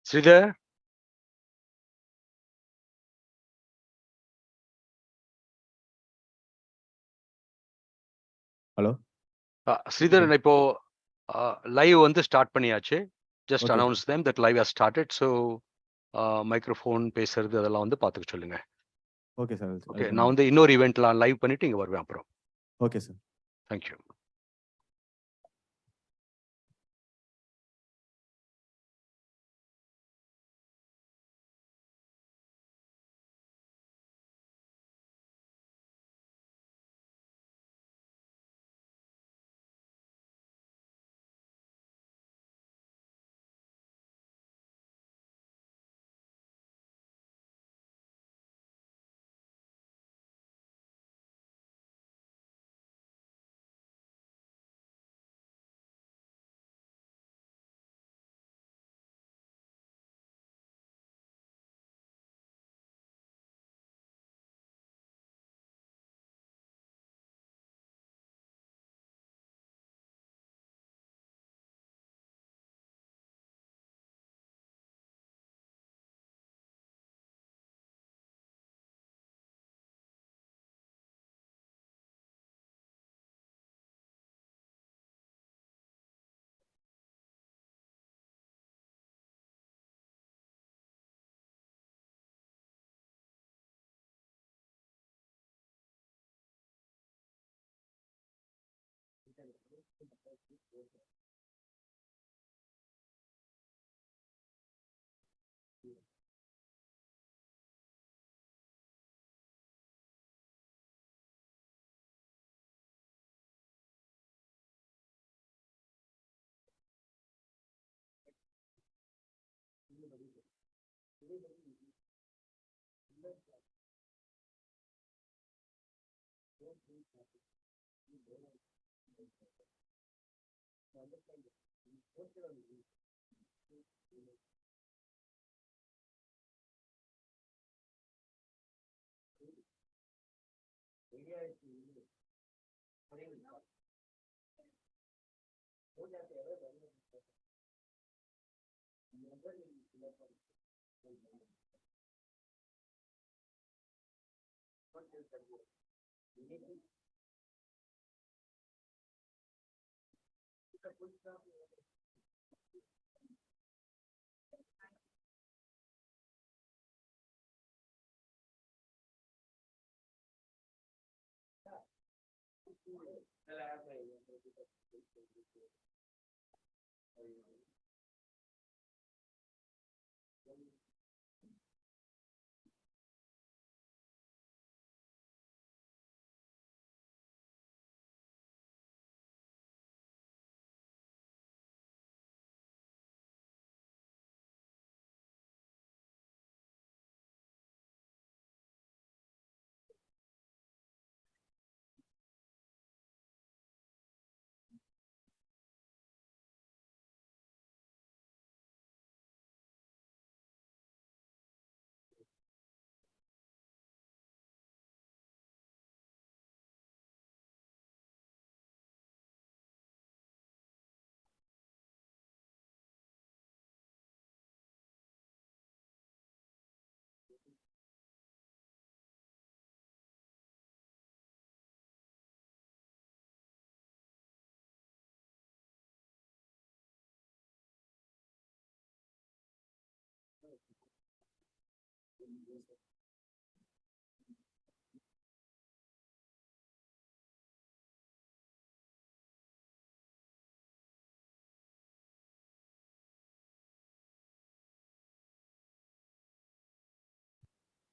Sridhar? Hello? Sridhar, இப்போ live வந்து start பண்ணியாச்சு. Just Okay, announce them that live has started. So microphone பேசுறது அதெல்லாம் வந்து பார்த்துக்க சொல்லுங்க. Okay, sir. Okay, நான் வந்து இன்னொரு ஈவெண்ட்லாம் லைவ் பண்ணிட்டு இங்க வருவேன் அப்புறம். Okay, sir. Thank you.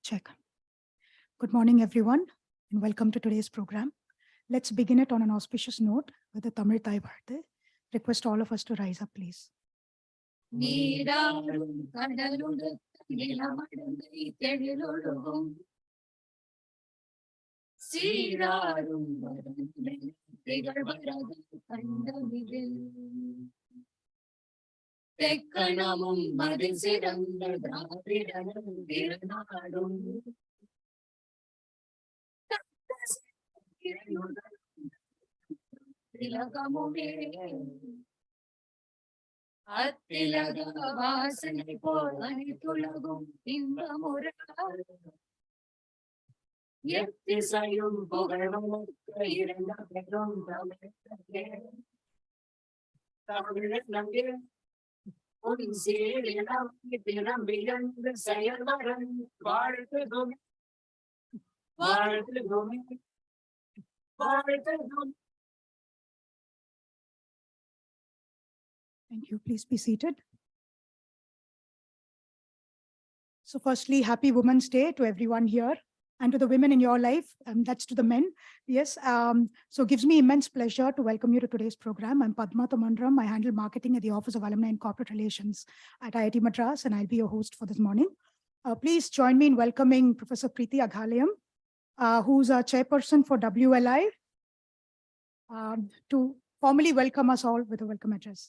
Check. Good morning, everyone, and welcome to today's program. Let's begin it on an auspicious note with the Tamil Thai Bharti. Request all of us to rise up, please. நீராடும் கடலுடு நிலமடங்கை தெழிலொழுகும் சீராடும் திகழ்வரது கண்டமிதில் தெக்கணமும் மதி சிறந்த திராவிடனும் திருநாடும் திலகமுமே அத்திலக வாசனை போல் அனைத்துலகும் இன்பமுற எத்திசையும் புகழ்வனுக்கு இருந்த பெரும் தமிழே தமிழே உன் சீரிடம் திறம்பியந்து செயல்வரன் வாழ்த்துகும் வாழ்த்துகும் வாழ்த்துகும். Thank you. Please be seated. So firstly, happy Women's Day to everyone here and to the women in your life. That's to the men. Yes. So it gives me immense pleasure to welcome you to today's program. I'm Padma Tamandram. I handle marketing at the Office of Alumni and Corporate Relations at Iit Madras, and I'll be your host for this morning. Please join me in welcoming Professor Preeti Aghalayam, who's a chairperson for WLI, to formally welcome us all with a welcome address.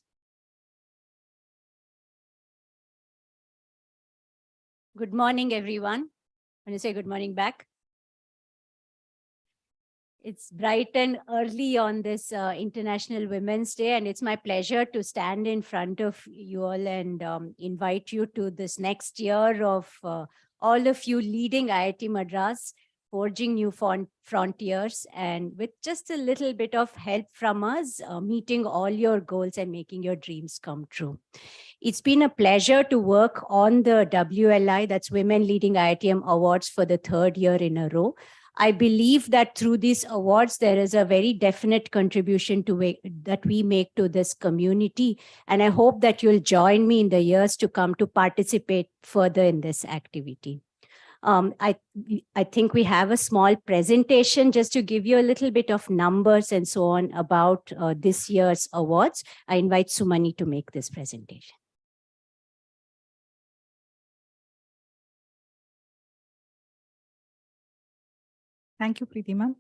Good morning, everyone. Want to say good morning back? It's bright and early on this International Women's Day, and it's my pleasure to stand in front of you all and invite you to this next year of all of you leading IIT Madras, forging new frontiers, and with just a little bit of help from us, meeting all your goals and making your dreams come true. It's been a pleasure to work on the WLI, that's Women Leading IITM Awards, for the third year in a row. I believe that through these awards, there is a very definite contribution that we make to this community. And I hope that you'll join me in the years to come to participate further in this activity. I think we have a small presentation just to give you a little bit of numbers and so on about this year's awards. I invite Sumani to make this presentation. Thank you, Preeti ma'am.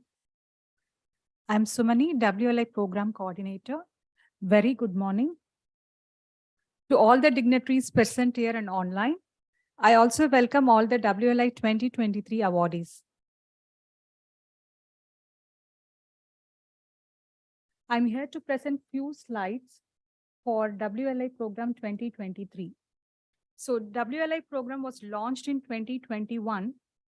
I'm Sumani, WLI Program Coordinator. Very good morning to all the dignitaries present here and online. I also welcome all the WLI 2023 awardees. I'm here to present few slides for WLI Program 2023. So WLI program was launched in 2021.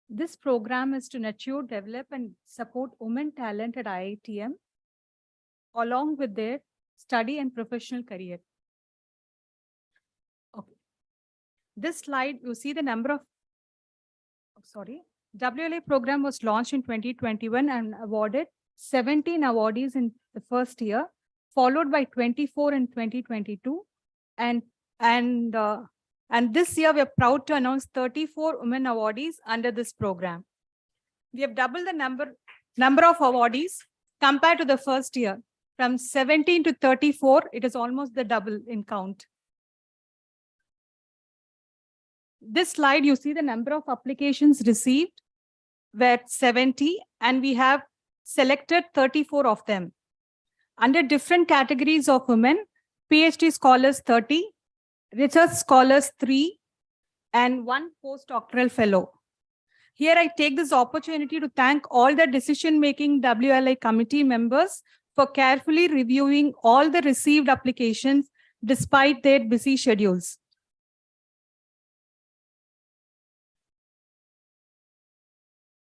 This program is to nurture, develop, and support women talent at IITM along with their study and professional career. Okay. This slide, you see the number of, WLI program was launched in 2021 and awarded 17 awardees in the first year, followed by 24 in 2022. And this year, we are proud to announce 34 women awardees under this program. We have doubled the number of awardees compared to the first year. From 17 to 34, it is almost the double in count. This slide, you see the number of applications received were 70, and we have selected 34 of them. Under different categories of women, PhD scholars 30, research scholars 3, and 1 postdoctoral fellow. Here I take this opportunity to thank all the decision-making WLI committee members for carefully reviewing all the received applications despite their busy schedules.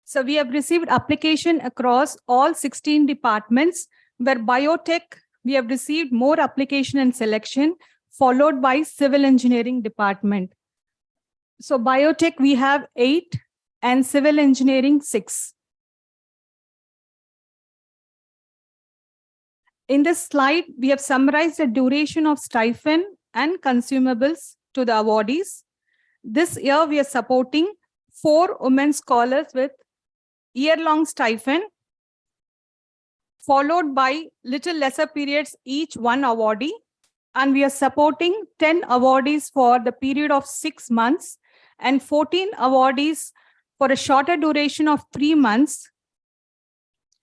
So we have received application across all 16 departments, where biotech, we have received more application and selection, followed by civil engineering department. So biotech, we have 8 and civil engineering 6. In this slide, we have summarized the duration of stipend and consumables to the awardees. This year, we are supporting 4 women scholars with year-long stipend, followed by little lesser periods, each 1 awardee. And we are supporting 10 awardees for the period of 6 months and 14 awardees for a shorter duration of 3 months,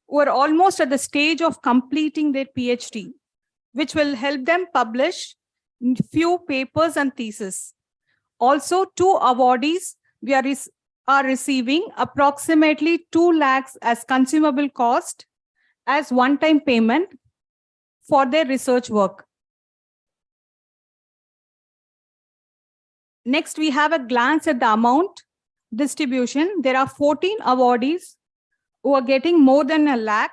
who are almost at the stage of completing their PhD, which will help them publish few papers and theses. Also, 2 awardees we are receiving approximately 2 lakhs as consumable cost as one-time payment for their research work. Next, we have a glance at the amount distribution. There are 14 awardees who are getting more than 1 lakh,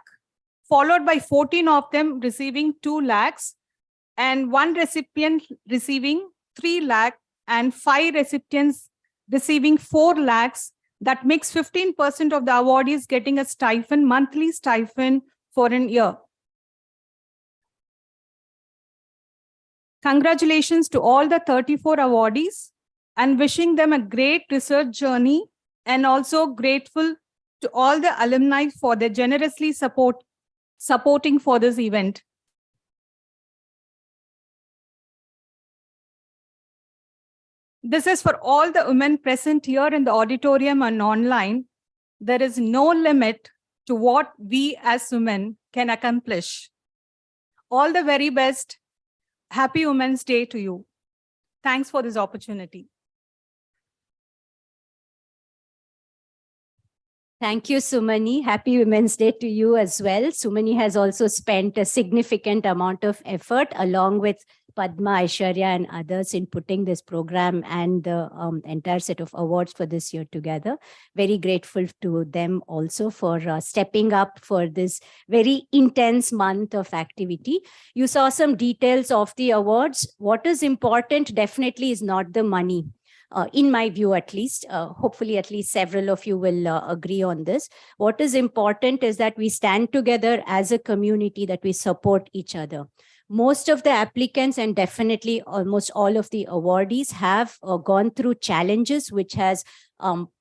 followed by 14 of them receiving 2 lakhs, and 1 recipient receiving 3 lakh, and 5 recipients receiving 4 lakhs. That makes 15% of the awardees getting a stipend, monthly stipend for an year. Congratulations to all the 34 awardees and wishing them a great research journey, and also grateful to all the alumni for their generously supporting for this event. This is for all the women present here in the auditorium and online. There is no limit to what we as women can accomplish. All the very best. Happy Women's Day to you. Thanks for this opportunity. Thank you, Sumani. Happy Women's Day to you as well. Sumani has also spent a significant amount of effort along with Padma, Aishwarya, and others in putting this program and the entire set of awards for this year together. Very grateful to them also for stepping up for this very intense month of activity. You saw some details of the awards. What is important definitely is not the money. In my view, at least, hopefully at least several of you will agree on this. What is important is that we stand together as a community, that we support each other. Most of the applicants and definitely almost all of the awardees have gone through challenges which has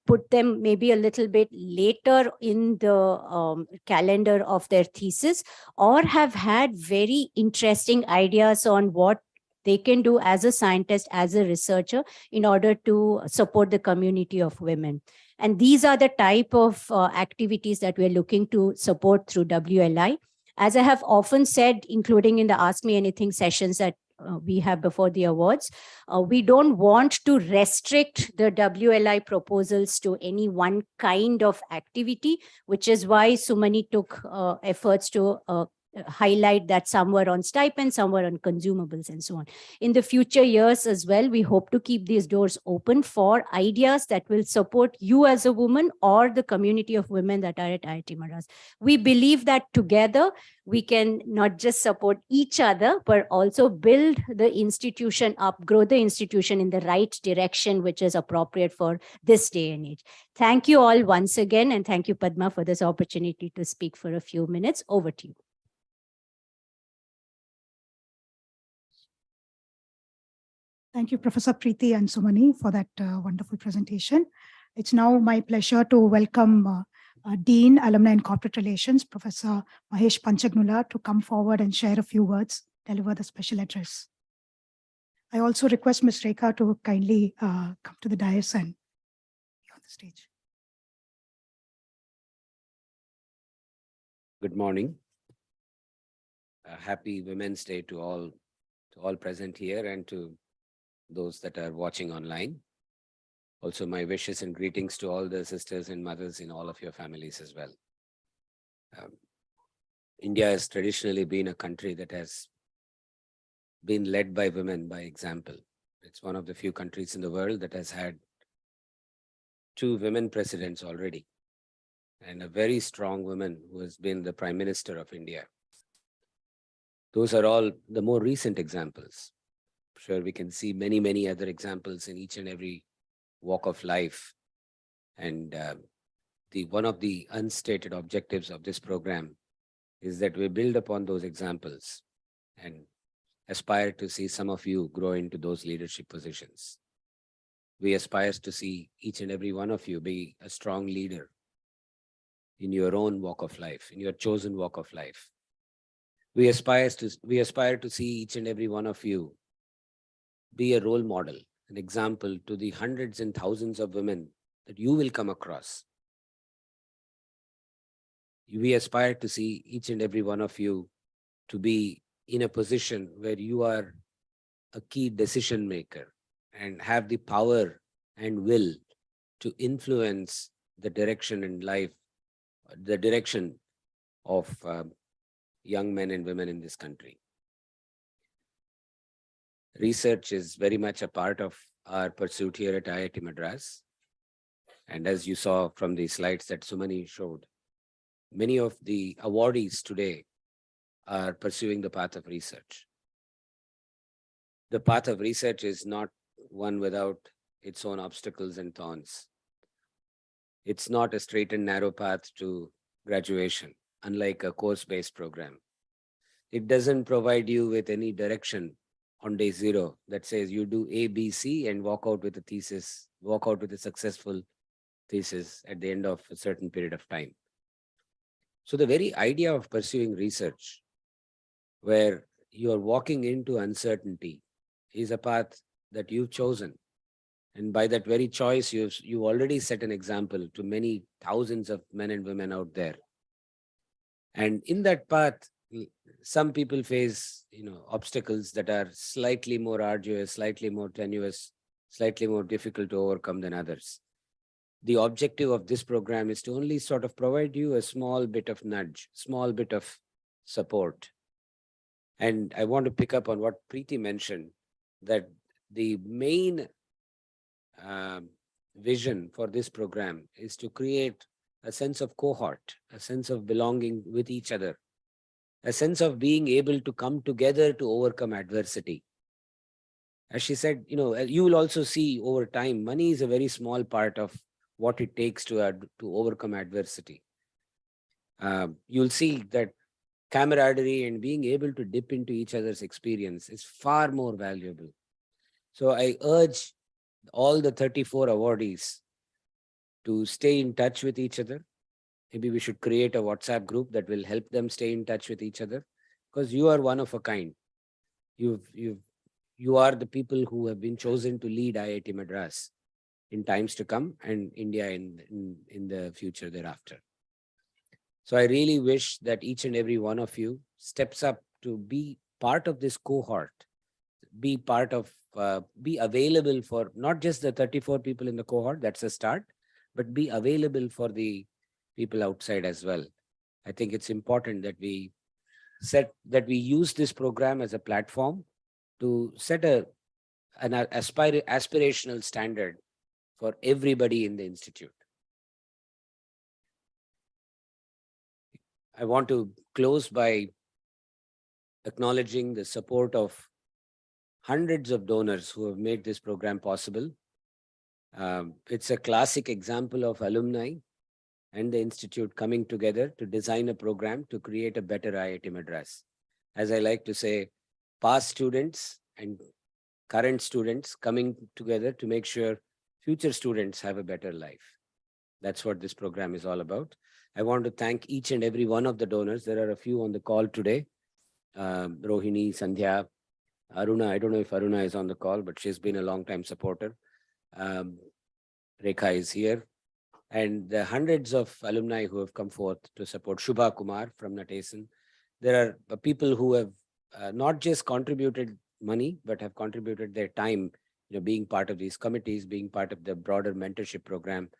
put them maybe a little bit later in the calendar of their thesis, or have had very interesting ideas on what they can do as a scientist, as a researcher, in order to support the community of women. And these are the type of activities that we're looking to support through WLI. As I have often said, including in the Ask Me Anything sessions that we have before the awards, we don't want to restrict the WLI proposals to any one kind of activity, which is why Sumani took efforts to highlight that some were on stipends, some were on consumables, and so on. In the future years as well, we hope to keep these doors open for ideas that will support you as a woman or the community of women that are at Iit Madras. We believe that together we can not just support each other, but also build the institution up, grow the institution in the right direction, which is appropriate for this day and age. Thank you all once again, and thank you, Padma, for this opportunity to speak for a few minutes. Over to you. Thank you, Professor Preeti and Sumani, for that wonderful presentation. It's now my pleasure to welcome Dean, Alumni and Corporate Relations, Professor Mahesh Panchagnula, to come forward and share a few words, deliver the special address. I also request Ms. Rekha to kindly come to the dais and be on the stage. Good morning. Happy Women's Day to all present here and to those that are watching online. Also, my wishes and greetings to all the sisters and mothers in all of your families as well. India has traditionally been a country that has been led by women by example. It's one of the few countries in the world that has had 2 women presidents already, and a very strong woman who has been the Prime Minister of India. Those are all the more recent examples. I'm sure we can see many, many other examples in each and every walk of life. And one of the unstated objectives of this program is that we build upon those examples and aspire to see some of you grow into those leadership positions. We aspire to see each and every one of you be a strong leader in your own walk of life, in your chosen walk of life. We aspire to see each and every one of you be a role model, an example to the hundreds and thousands of women that you will come across. We aspire to see each and every one of you to be in a position where you are a key decision maker and have the power and will to influence the direction in life, the direction of young men and women in this country. Research is very much a part of our pursuit here at IIT Madras. And as you saw from the slides that Sumani showed, many of the awardees today are pursuing the path of research. The path of research is not one without its own obstacles and thorns. It's not a straight and narrow path to graduation, unlike a course-based program. It doesn't provide you with any direction on day zero that says you do A, B, C and walk out with a thesis, walk out with a successful thesis at the end of a certain period of time. So the very idea of pursuing research, where you are walking into uncertainty, is a path that you've chosen. And by that very choice, you've already set an example to many thousands of men and women out there. And in that path, some people face, obstacles that are slightly more arduous, slightly more tenuous, slightly more difficult to overcome than others. The objective of this program is to only sort of provide you a small bit of nudge, small bit of support. And I want to pick up on what Preeti mentioned, that the main vision for this program is to create a sense of cohort, a sense of belonging with each other, a sense of being able to come together to overcome adversity. As she said, you will also see over time, money is a very small part of what it takes to overcome adversity. You'll see that camaraderie and being able to dip into each other's experience is far more valuable. So I urge all the 34 awardees to stay in touch with each other. Maybe we should create a WhatsApp group that will help them stay in touch with each other, because you are one of a kind. You are the people who have been chosen to lead IIT Madras in times to come and India in the future thereafter. So I really wish that each and every one of you steps up to be part of this cohort, be available for not just the 34 people in the cohort, that's a start, but be available for the people outside as well. I think it's important that we use this program as a platform to set an aspirational standard for everybody in the institute. I want to close by acknowledging the support of hundreds of donors who have made this program possible. It's a classic example of alumni and the institute coming together to design a program to create a better IIT Madras. As I like to say, past students and current students coming together to make sure future students have a better life. That's what this program is all about. I want to thank each and every one of the donors. There are a few on the call today. Rohini, Sandhya, Aruna. I don't know if Aruna is on the call, but she's been a long-time supporter. Rekha is here. And the hundreds of alumni who have come forth to support. Shubha Kumar from Natesan. There are people who have not just contributed money, but have contributed their time, being part of these committees, being part of the broader mentorship program,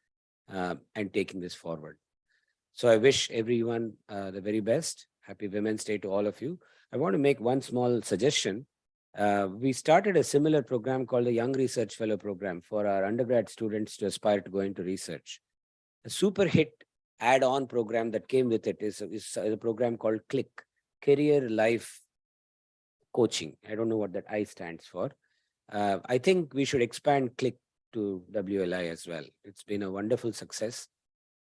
and taking this forward. So I wish everyone the very best. Happy Women's Day to all of you. I want to make one small suggestion. We started a similar program called the Young Research Fellow Program for our undergrad students to aspire to go into research. A super hit add-on program that came with it is a program called CLICK, Career Life Coaching. I don't know what that I stands for. I think we should expand CLICK to WLI as well. It's been a wonderful success.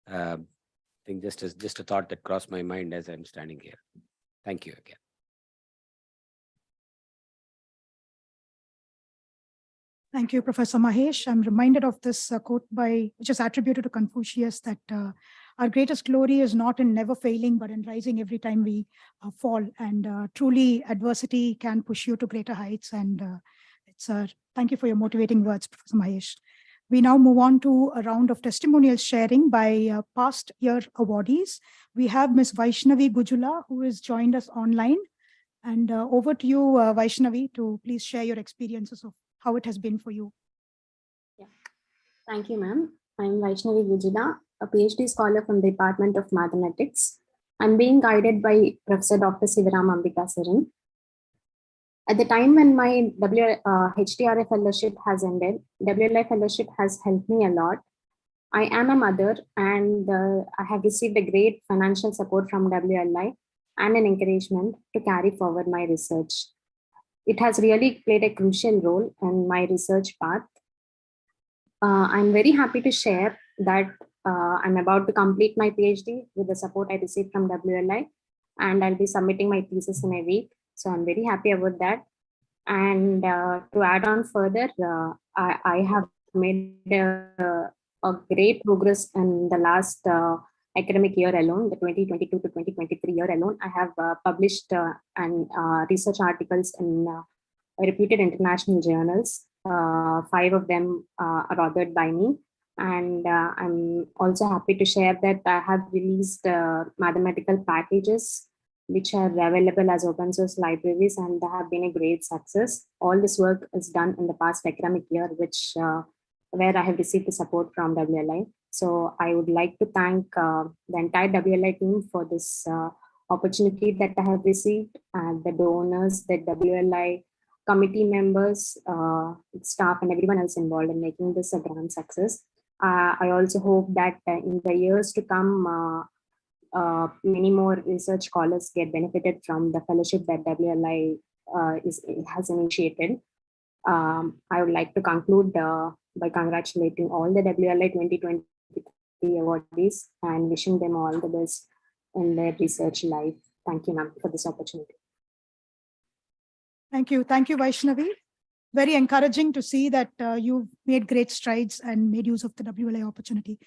I think just a thought that crossed my mind as I'm standing here. Thank you again. Thank you, Professor Mahesh. I'm reminded of this quote which is attributed to Confucius, that our greatest glory is not in never failing, but in rising every time we fall. And truly, adversity can push you to greater heights. And thank you for your motivating words, Professor Mahesh. We now move on to a round of testimonial sharing by past year awardees. We have Ms. Vaishnavi Gujula, who has joined us online. And over to you, Vaishnavi, to please share your experiences of how it has been for you. Yeah. Thank you, ma'am. I'm Vaishnavi Gujula, a PhD scholar from the Department of Mathematics. I'm being guided by Professor Dr. Sivaram Ambikasaran. At the time when my HTRA fellowship has ended, WLI fellowship has helped me a lot. I am a mother and I have received a great financial support from WLI and an encouragement to carry forward my research. It has really played a crucial role in my research path. I'm very happy to share that I'm about to complete my PhD with the support I received from WLI, and I'll be submitting my thesis in a week. So I'm very happy about that. And to add on further, I have made a great progress in the last academic year alone, the 2022 to 2023 year alone. I have published and research articles in reputed international journals. 5 of them are authored by me. And I'm also happy to share that I have released mathematical packages which are available as open source libraries, and they have been a great success. All this work is done in the past academic year, which where I have received the support from WLI. So I would like to thank the entire WLI team for this opportunity that I have received, and the donors, the WLI committee members, staff, and everyone else involved in making this a grand success. I also hope that in the years to come, many more research scholars get benefited from the fellowship that WLI has initiated. I would like to conclude by congratulating all the WLI 2023 awardees and wishing them all the best in their research life. Thank you, ma'am, for this opportunity. Thank you. Thank you, Vaishnavi. Very encouraging to see that you've made great strides and made use of the WLI opportunity.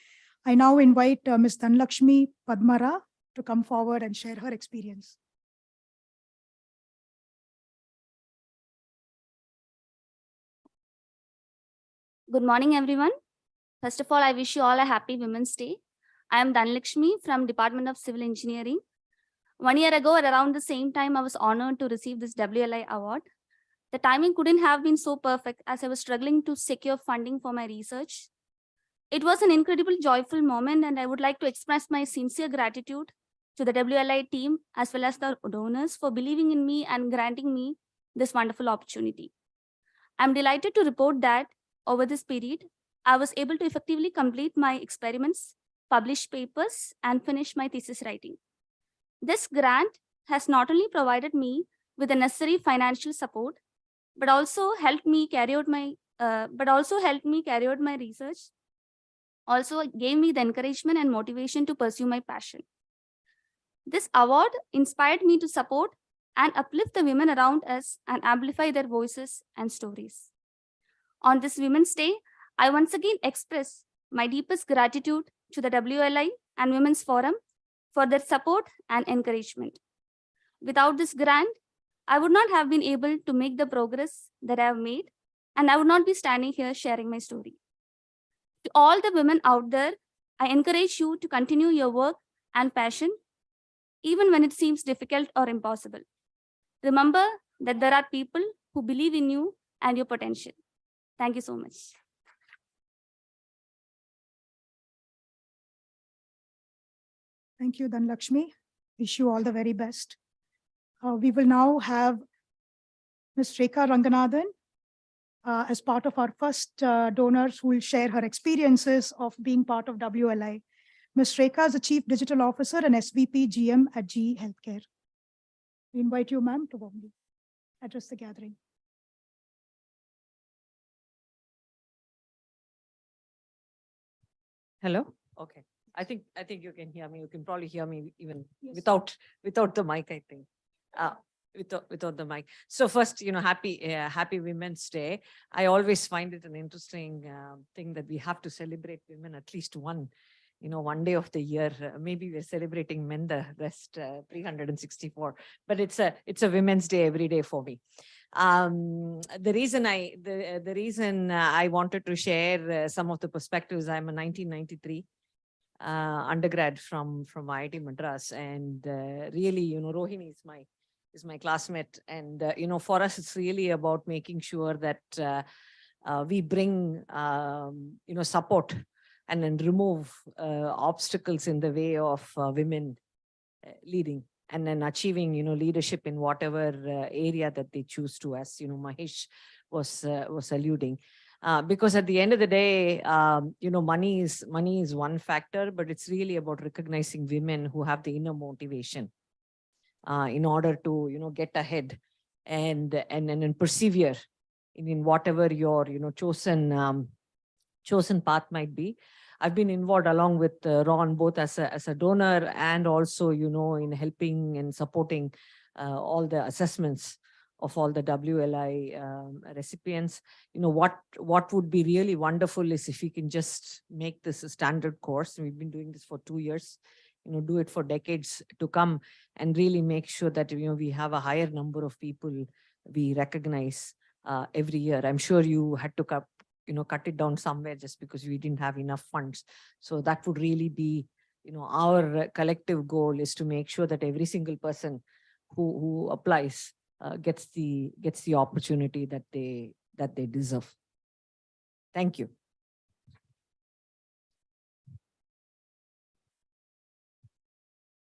I now invite Ms. Dhanlakshmi Padmara to come forward and share her experience. Good morning, everyone. First of all, I wish you all a happy Women's Day. I am Dhanlakshmi from Department of Civil Engineering. 1 year ago, at around the same time, I was honored to receive this WLI award. The timing couldn't have been so perfect as I was struggling to secure funding for my research. It was an incredible, joyful moment, and I would like to express my sincere gratitude to the WLI team as well as the donors for believing in me and granting me this wonderful opportunity. I'm delighted to report that over this period, I was able to effectively complete my experiments, publish papers, and finish my thesis writing. This grant has not only provided me with the necessary financial support, but also helped me carry out my research. Also gave me the encouragement and motivation to pursue my passion. This award inspired me to support and uplift the women around us and amplify their voices and stories. On this Women's Day, I once again express my deepest gratitude to the WLI and Women's Forum for their support and encouragement. Without this grant, I would not have been able to make the progress that I have made, and I would not be standing here sharing my story. To all the women out there, I encourage you to continue your work and passion, even when it seems difficult or impossible. Remember that there are people who believe in you and your potential. Thank you so much. Thank you, Dhanlakshmi. Wish you all the very best. We will now have Ms. Rekha Ranganathan as part of our first donors who will share her experiences of being part of WLI. Ms. Rekha is the Chief Digital Officer and SVP GM at GE Healthcare. We invite you, ma'am, to warmly address the gathering. Hello. Okay. I think you can hear me. You can probably hear me even Yes. without the mic, I think. Without the mic. So first, happy Women's Day. I always find it an interesting thing that we have to celebrate women at least one day of the year. Maybe we're celebrating men the rest 364, but it's a Women's Day every day for me. The reason I wanted to share some of the perspectives, I'm a 1993 undergrad from Iit Madras, and really, Rohini is my classmate, and for us it's really about making sure that we bring support and then remove obstacles in the way of women leading and then achieving, leadership in whatever area that they choose to, as, Mahesh was alluding. Because at the end of the day, money is one factor, but it's really about recognizing women who have the inner motivation in order to, get ahead and persevere in whatever your, chosen path might be. I've been involved along with Ron, both as a donor and also, in helping and supporting all the assessments of all the WLI recipients. What would be really wonderful is if we can just make this a standard course. We've been doing this for 2 years, do it for decades to come, and really make sure that, we have a higher number of people we recognize every year. I'm sure you had to cut it down somewhere just because we didn't have enough funds. So that would really be, our collective goal is to make sure that every single person who applies gets the opportunity that they deserve. Thank you.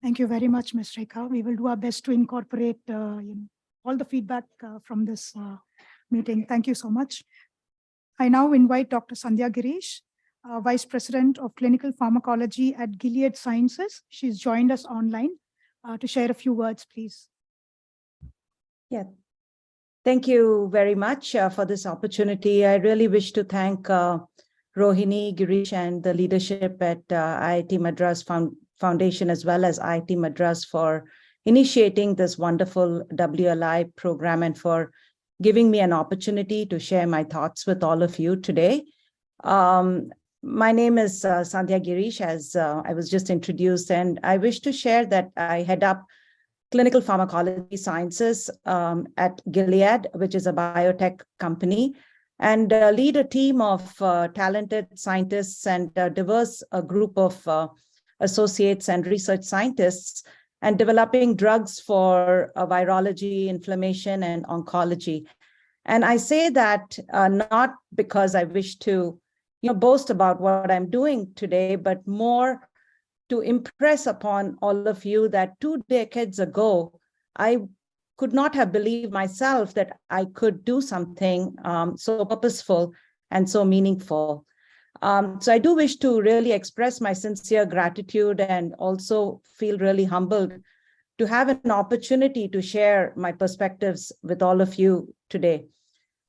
Thank you very much, Ms. Rekha. We will do our best to incorporate all the feedback from this meeting. Thank you so much. I now invite Dr. Sandhya Girish, Vice President of Clinical Pharmacology at Gilead Sciences. She's joined us online to share a few words, please. Yeah. Thank you very much for this opportunity. I really wish to thank Rohini, Girish, and the leadership at Iit Madras Foundation, as well as Iit Madras, for initiating this wonderful WLI program and for giving me an opportunity to share my thoughts with all of you today. My name is Sandhya Girish, as I was just introduced, and I wish to share that I head up Clinical Pharmacology Sciences at Gilead, which is a biotech company, and lead a team of talented scientists and a diverse group of associates and research scientists, and developing drugs for virology, inflammation, and oncology. And I say that not because I wish to boast about what I'm doing today, but more to impress upon all of you that 2 decades ago, I could not have believed myself that I could do something so purposeful and so meaningful. So I do wish to really express my sincere gratitude and also feel really humbled to have an opportunity to share my perspectives with all of you today.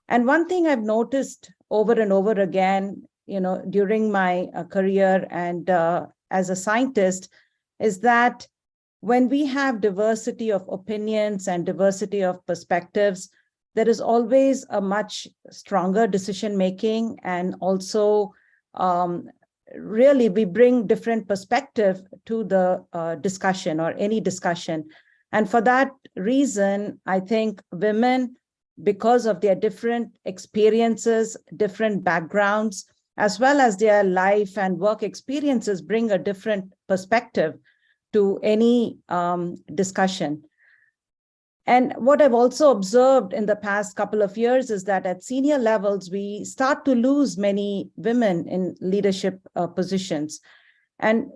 And one thing I've noticed over and over again, during my career and as a scientist, is that when we have diversity of opinions and diversity of perspectives, there is always a much stronger decision-making, and also really we bring different perspective to the discussion or any discussion. And for that reason, I think women, because of their different experiences, different backgrounds, as well as their life and work experiences, bring a different perspective to any discussion. And what I've also observed in the past couple of years is that at senior levels, we start to lose many women in leadership positions, and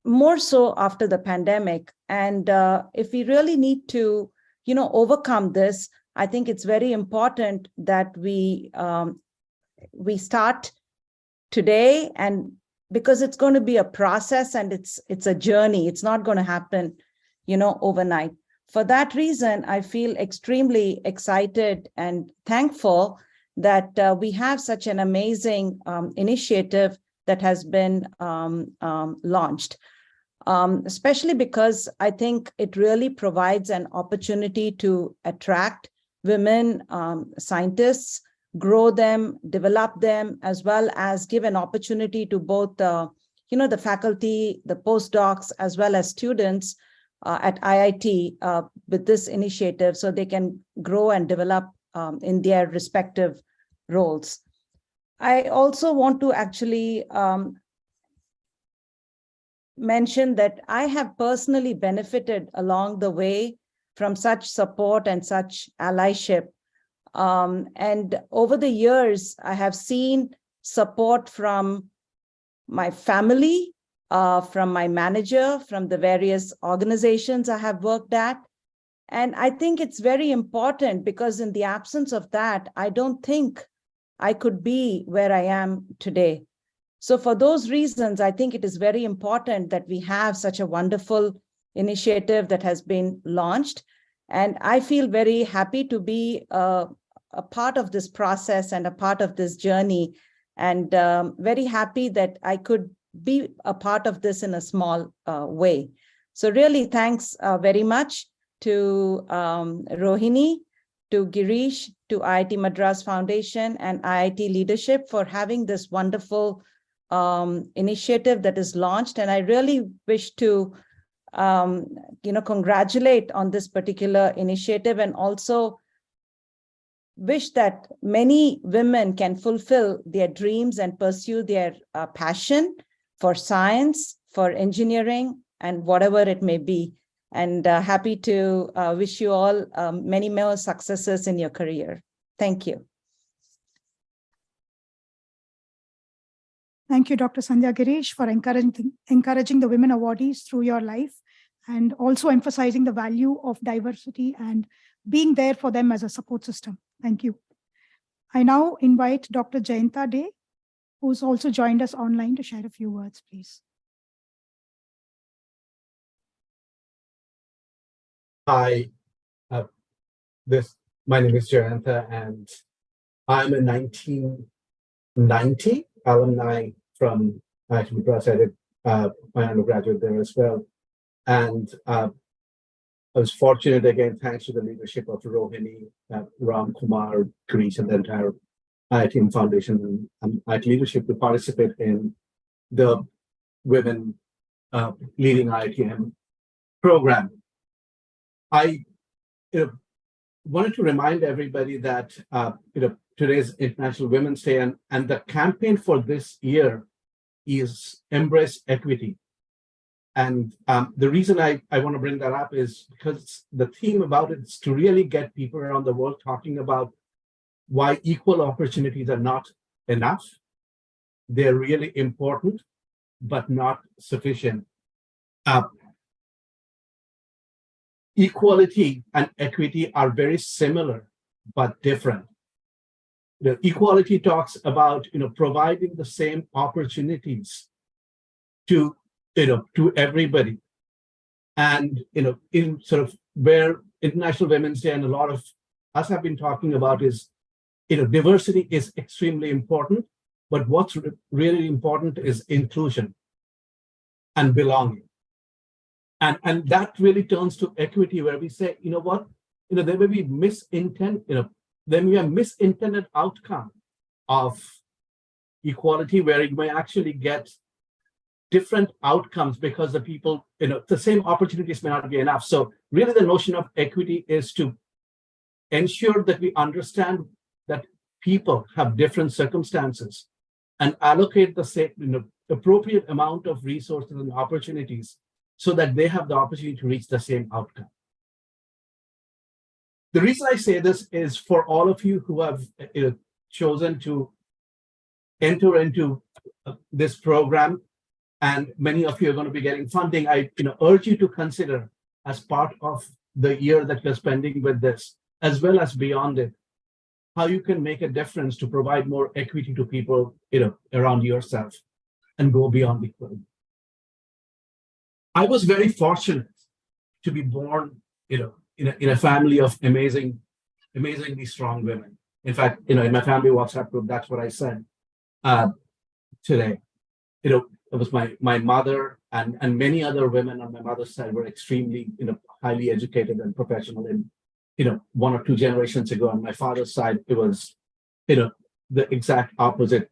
more so after the pandemic. And if we really need to, overcome this, I think it's very important that we start today, and because it's going to be a process and it's a journey. It's not going to happen, overnight. For that reason, I feel extremely excited and thankful that we have such an amazing initiative that has been launched, especially because I think it really provides an opportunity to attract women scientists, grow them, develop them, as well as give an opportunity to both the faculty, the postdocs, as well as students at IIT with this initiative, so they can grow and develop in their respective roles. I also want to actually mention that I have personally benefited along the way from such support and such allyship. And over the years, I have seen support from my family, from my manager, from the various organizations I have worked at. And I think it's very important because in the absence of that, I don't think I could be where I am today. So for those reasons, I think it is very important that we have such a wonderful initiative that has been launched. And I feel very happy to be a part of this process and a part of this journey, and very happy that I could be a part of this in a small way. So really thanks very much to Rohini, to Girish, to IIT Madras Foundation and IIT leadership for having this wonderful initiative that is launched. And I really wish to congratulate on this particular initiative, and also wish that many women can fulfill their dreams and pursue their passion for science, for engineering, and whatever it may be. And happy to wish you all many more successes in your career. Thank you. Thank you, Dr. Sandhya Girish, for encouraging the women awardees through your life, and also emphasizing the value of diversity and being there for them as a support system. Thank you. I now invite Dr. Jayanta De, who's also joined us online, to share a few words, please. Hi, my name is Jayanta, and I'm a 1990 alumni from IIT Madras. I did my undergraduate there as well. And I was fortunate, again, thanks to the leadership of Rohini, Ram Kumar, Girish, and the entire IIT Foundation and IIT leadership, to participate in the Women Leading IITM program. I wanted to remind everybody that today's International Women's Day, and the campaign for this year is Embrace Equity. And the reason I want to bring that up is because the theme about it is to really get people around the world talking about why equal opportunities are not enough. They're really important, but not sufficient. Equality and equity are very similar, but different. The equality talks about providing the same opportunities to everybody, and in sort of where International Women's Day and a lot of us have been talking about is diversity is extremely important, but what's really important is inclusion and belonging. And that really turns to equity, where we say, there may be there may be a misintended outcome of equality, where you may actually get different outcomes because the people, the same opportunities may not be enough. So really the notion of equity is to ensure that we understand that people have different circumstances and allocate the same, appropriate amount of resources and opportunities so that they have the opportunity to reach the same outcome. The reason I say this is for all of you who have chosen to enter into this program, and many of you are going to be getting funding. I urge you to consider, as part of the year that you're spending with this, as well as beyond it, how you can make a difference to provide more equity to people around yourself and go beyond equality. I was very fortunate to be born, in a family of amazingly strong women. In fact, in my family WhatsApp group, that's what I said today. It was my mother and many other women on my mother's side were extremely, highly educated and professional. And, 1 or 2 generations ago on my father's side, it was, the exact opposite.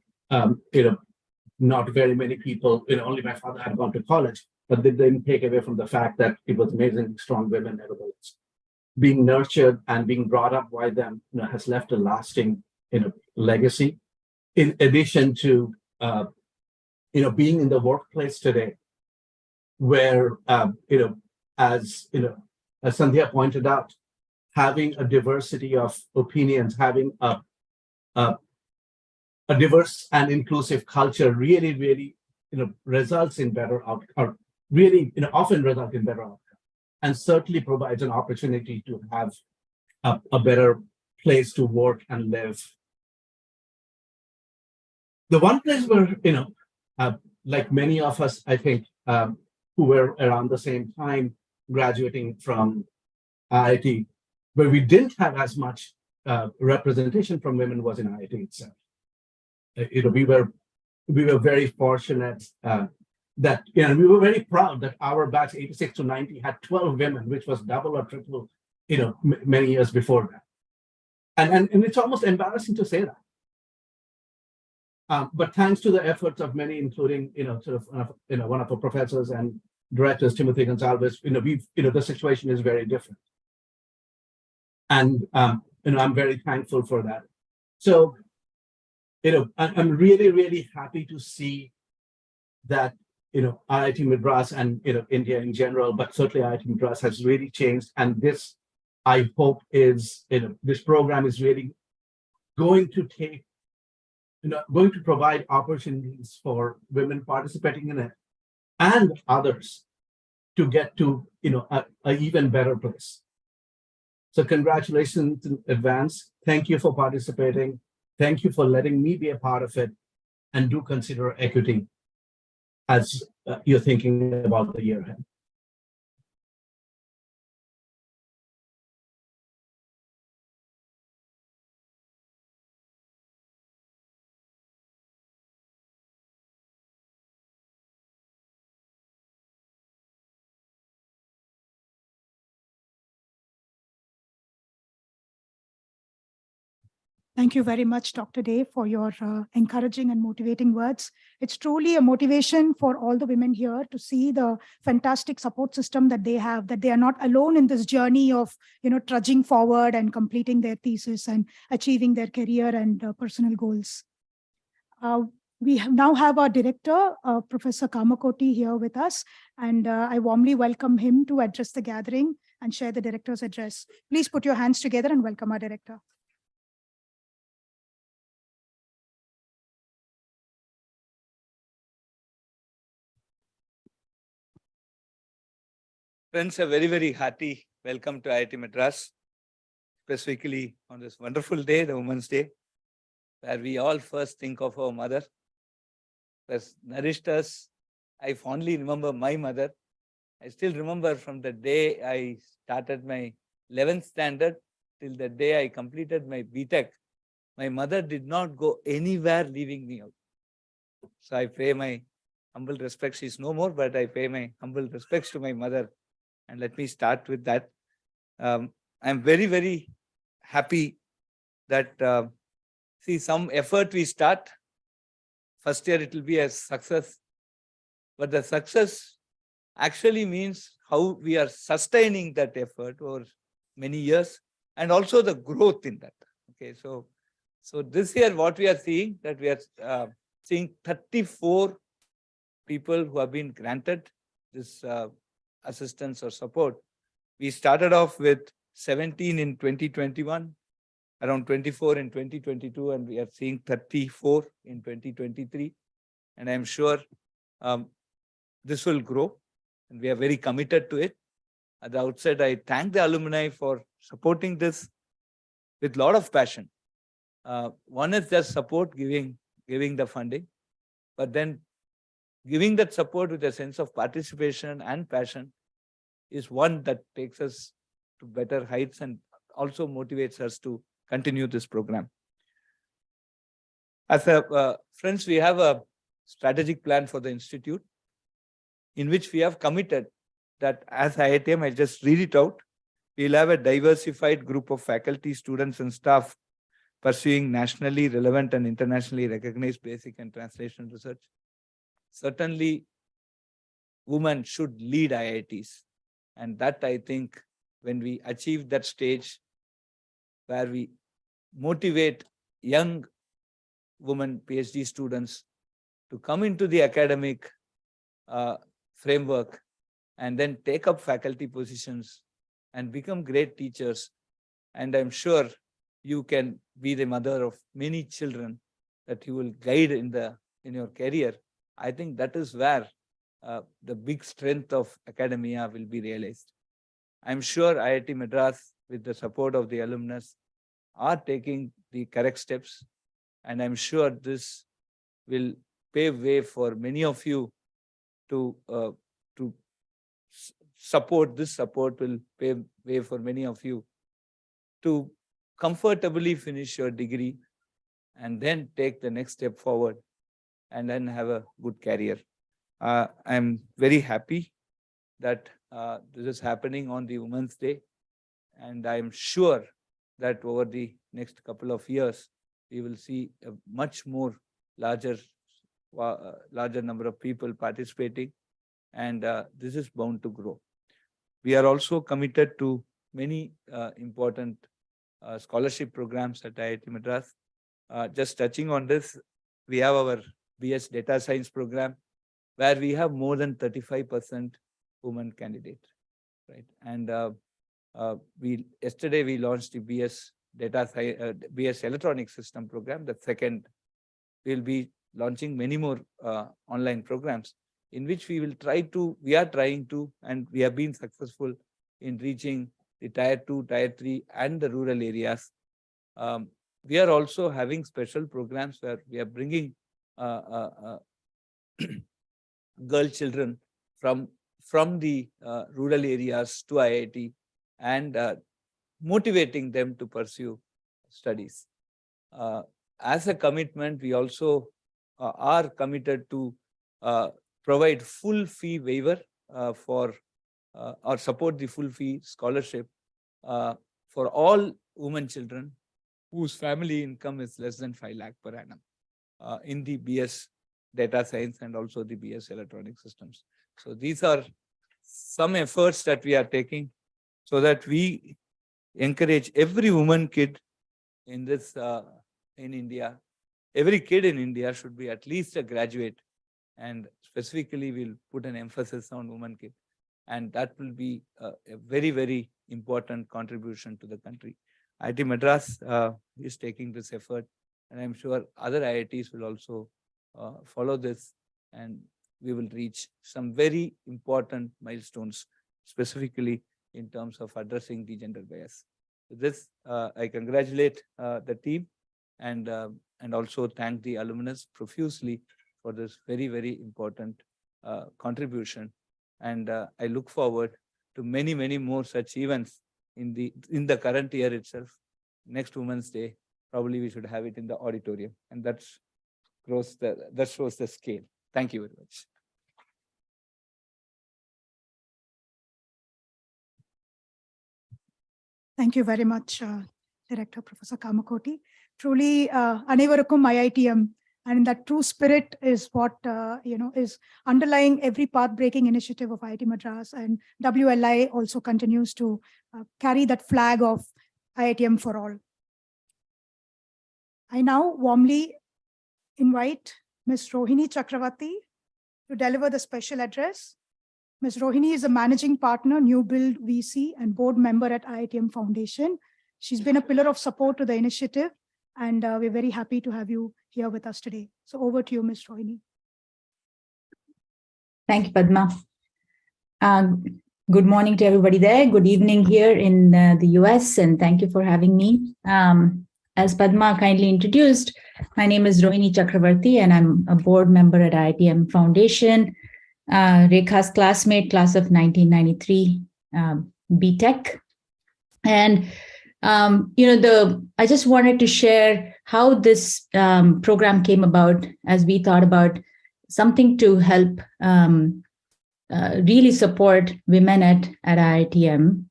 Not very many people, only my father had gone to college, but they didn't take away from the fact that it was amazingly strong women nevertheless. Being nurtured and being brought up by them has left a lasting legacy. In addition to being in the workplace today, where as Sandhya pointed out, having a diversity of opinions, having a diverse and inclusive culture really results in better or really, often result in better outcome, and certainly provides an opportunity to have a better place to work and live. The one place where, like many of us, I think, who were around the same time graduating from IIT, where we didn't have as much representation from women was in IIT itself. We were very fortunate that, we were very proud that our batch 86 to 90 had 12 women, which was double or triple, many years before that. And it's almost embarrassing to say that. But thanks to the efforts of many, including, one of our professors and directors, Timothy Gonzalez, the situation is very different. And, I'm very thankful for that. So, I'm really, really happy to see that, IIT Madras and, India in general, but certainly IIT Madras has really changed. And this, I hope, is, this program is really going to take, going to provide opportunities for women participating in it and others to get to, a even better place. So congratulations in advance. Thank you for participating. Thank you for letting me be a part of it, and do consider equity as you're thinking about the year ahead. Thank you very much, Dr. Day, for your encouraging and motivating words. It's truly a motivation for all the women here to see the fantastic support system that they have, that they are not alone in this journey of, trudging forward and completing their thesis and achieving their career and personal goals. We now have our director, Professor Kamakoti, here with us, and I warmly welcome him to address the gathering and share the director's address. Please put your hands together and welcome our director. Friends, a very, very hearty welcome to IIT Madras, specifically on this wonderful day, the Women's Day, where we all first think of our mother, who has nourished us. I fondly remember my mother. I still remember from the day I started my 11th standard till the day I completed my BTech, my mother did not go anywhere leaving me out. So I pay my humble respects. She's no more, but I pay my humble respects to my mother. And let me start with that. I'm very, very happy that, see, some effort we start. First year it will be a success. But the success actually means how we are sustaining that effort over many years, and also the growth in that. Okay, so this year what we are seeing, that we are seeing 34 people who have been granted this assistance or support. We started off with 17 in 2021, around 24 in 2022, and we are seeing 34 in 2023. And I'm sure this will grow, and we are very committed to it. At the outset, I thank the alumni for supporting this with a lot of passion. One is just support, giving the funding, but then giving that support with a sense of participation and passion is one that takes us to better heights and also motivates us to continue this program. As friends, we have a strategic plan for the institute in which we have committed that as IITM, I'll just read it out. We'll have a diversified group of faculty, students, and staff pursuing nationally relevant and internationally recognized basic and translational research. Certainly, women should lead IITs. And that, I think, when we achieve that stage where we motivate young women PhD students to come into the academic framework and then take up faculty positions and become great teachers. And I'm sure you can be the mother of many children that you will guide in your career. I think that is where the big strength of academia will be realized. I'm sure IIT Madras, with the support of the alumnus, are taking the correct steps. And I'm sure this will pave way for many of you to support. This support will pave way for many of you to comfortably finish your degree and then take the next step forward and then have a good career. I'm very happy that this is happening on the Women's Day. And I'm sure that over the next couple of years, we will see a much more larger number of people participating. And this is bound to grow. We are also committed to many important scholarship programs at IIT Madras. Just touching on this, we have our BS Data Science program, where we have more than 35% women candidate, right? And yesterday we launched the BS BS Electronic System program. The second, we'll be launching many more online programs in which we are trying to, and we have been successful in reaching the Tier 2, Tier 3, and the rural areas. We are also having special programs where we are bringing girl children from the rural areas to IIT and motivating them to pursue studies. As a commitment, we also are committed to provide full fee waiver or support the full fee scholarship for all women children whose family income is less than 5 lakh per annum in the BS Data Science and also the BS Electronic Systems. So these are some efforts that we are taking so that we encourage every woman kid in this in India. Every kid in India should be at least a graduate, and specifically we'll put an emphasis on woman kid, and that will be a very, very important contribution to the country. IIT Madras is taking this effort, and I'm sure other IITs will also follow this, and we will reach some very important milestones, specifically in terms of addressing the gender bias. With this, I congratulate the team and also thank the alumnus profusely for this very, very important contribution. And I look forward to many, many more such events in the current year itself. Next Women's Day, probably we should have it in the auditorium, and that shows the scale. Thank you very much. Thank you very much, Director Professor Kamakoti. Truly, anevarukkum IITM, and that true spirit is what is underlying every path-breaking initiative of IIT Madras, and WLI also continues to carry that flag of IITM for all. I now warmly invite Ms. Rohini Chakravarti to deliver the special address. Ms. Rohini is a managing partner, New Build VC, and board member at IITM Foundation. She's been a pillar of support to the initiative, and we're very happy to have you here with us today. So over to you, Ms. Rohini. Thank you, Padma. Good morning to everybody there. Good evening here in the US, and thank you for having me. As Padma kindly introduced, my name is Rohini Chakravarti, and I'm a board member at IITM Foundation. Rekha's classmate, class of 1993, BTech. And, I just wanted to share how this program came about as we thought about something to help really support women at IITM.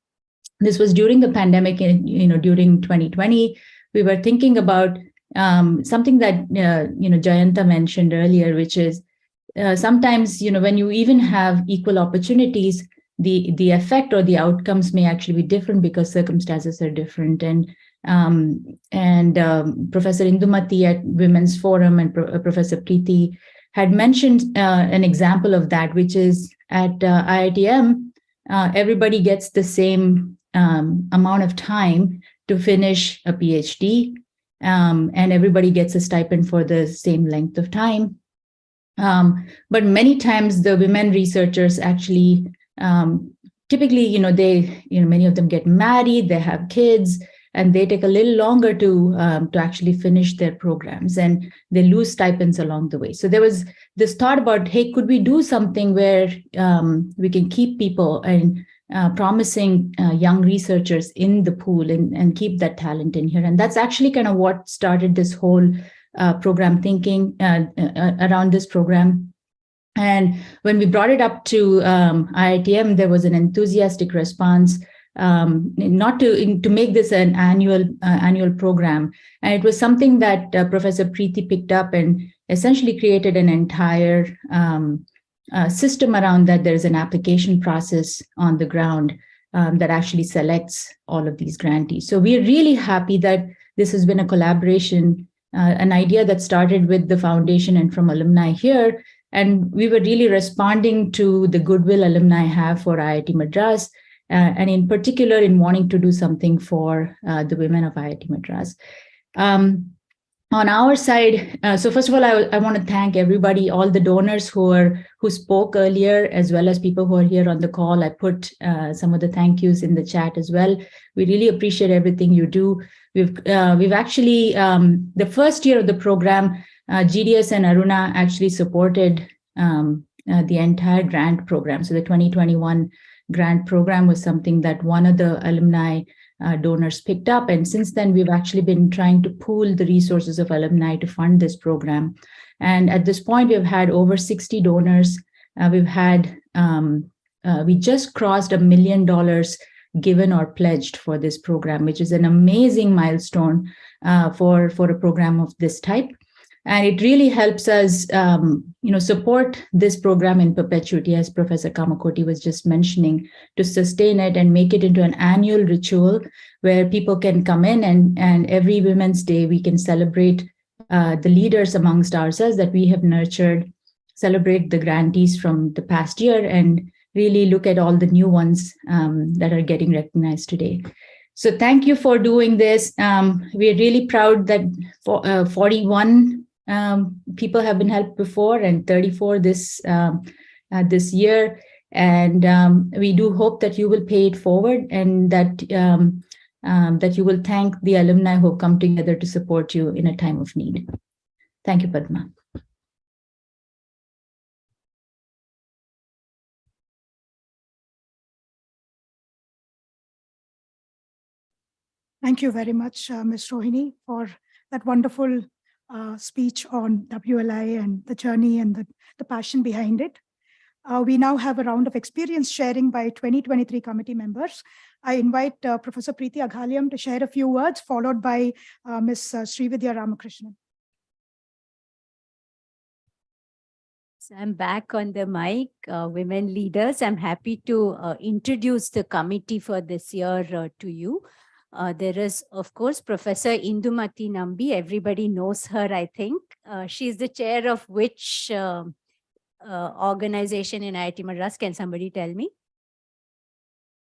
This was during the pandemic, during 2020. We were thinking about something that, Jayanta mentioned earlier, which is sometimes, when you even have equal opportunities, the effect or the outcomes may actually be different because circumstances are different. And Professor Indumati at Women's Forum and Professor Preeti had mentioned an example of that, which is at IITM, everybody gets the same amount of time to finish a PhD, and everybody gets a stipend for the same length of time. But many times the women researchers actually, typically, many of them get married, they have kids, and they take a little longer to actually finish their programs, and they lose stipends along the way. So there was this thought about, hey, could we do something where we can keep people and promising young researchers in the pool and keep that talent in here? And that's actually kind of what started this whole program thinking around this program. And when we brought it up to IITM, there was an enthusiastic response, not to make this an annual program. And it was something that Professor Preeti picked up and essentially created an entire system around that. There's an application process on the ground that actually selects all of these grantees. So we're really happy that this has been a collaboration, an idea that started with the foundation and from alumni here. And we were really responding to the goodwill alumni have for IIT Madras, and in particular in wanting to do something for the women of IIT Madras. On our side, so first of all, I want to thank everybody, all the donors who spoke earlier, as well as people who are here on the call. I put some of the thank yous in the chat as well. We really appreciate everything you do. We've actually, the first year of the program, GDS and Aruna actually supported the entire grant program. So the 2021 grant program was something that one of the alumni donors picked up. And since then, we've actually been trying to pool the resources of alumni to fund this program. And at this point, we've had over 60 donors. We just crossed $1 million given or pledged for this program, which is an amazing milestone for a program of this type. And it really helps us, support this program in perpetuity, as Professor Kamakoti was just mentioning, to sustain it and make it into an annual ritual where people can come in and every Women's Day, we can celebrate the leaders amongst ourselves that we have nurtured, celebrate the grantees from the past year, and really look at all the new ones that are getting recognized today. So thank you for doing this. We're really proud that 41 people have been helped before and 34 this year. And we do hope that you will pay it forward and that you will thank the alumni who have come together to support you in a time of need. Thank you, Padma. Thank you very much, Ms. Rohini, for that wonderful speech on WLI and the journey and the passion behind it. We now have a round of experience sharing by 2023 committee members. I invite Professor Preeti Aghaliam to share a few words, followed by Ms. Srividya Ramakrishnan. So I'm back on the mic, women leaders. I'm happy to introduce the committee for this year to you. There is, of course, Professor Indumati Nambi. Everybody knows her, I think. She's the chair of which organization in IIT Madras? Can somebody tell me?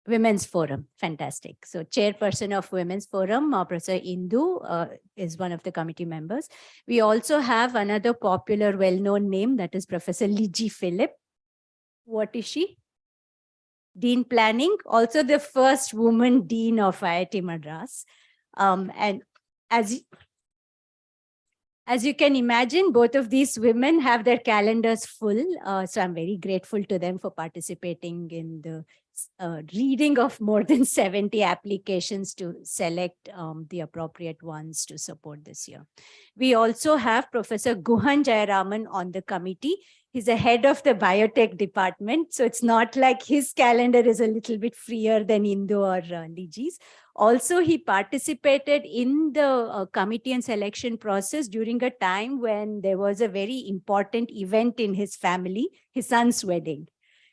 Women's Forum. Fantastic. So chairperson of Women's Forum, Professor Indu is one of the committee members. We also have another popular, well-known name, that is Professor Liji Philip. What is she? Dean Planning, also the first woman dean of IIT Madras. And as you can imagine, both of these women have their calendars full. So I'm very grateful to them for participating in the reading of more than 70 applications to select the appropriate ones to support this year. We also have Professor Guhan Jayaraman on the committee. He's the head of the biotech department. So it's not like his calendar is a little bit freer than Indu or Liji's. Also, he participated in the committee and selection process during a time when there was a very important event in his family, his son's wedding.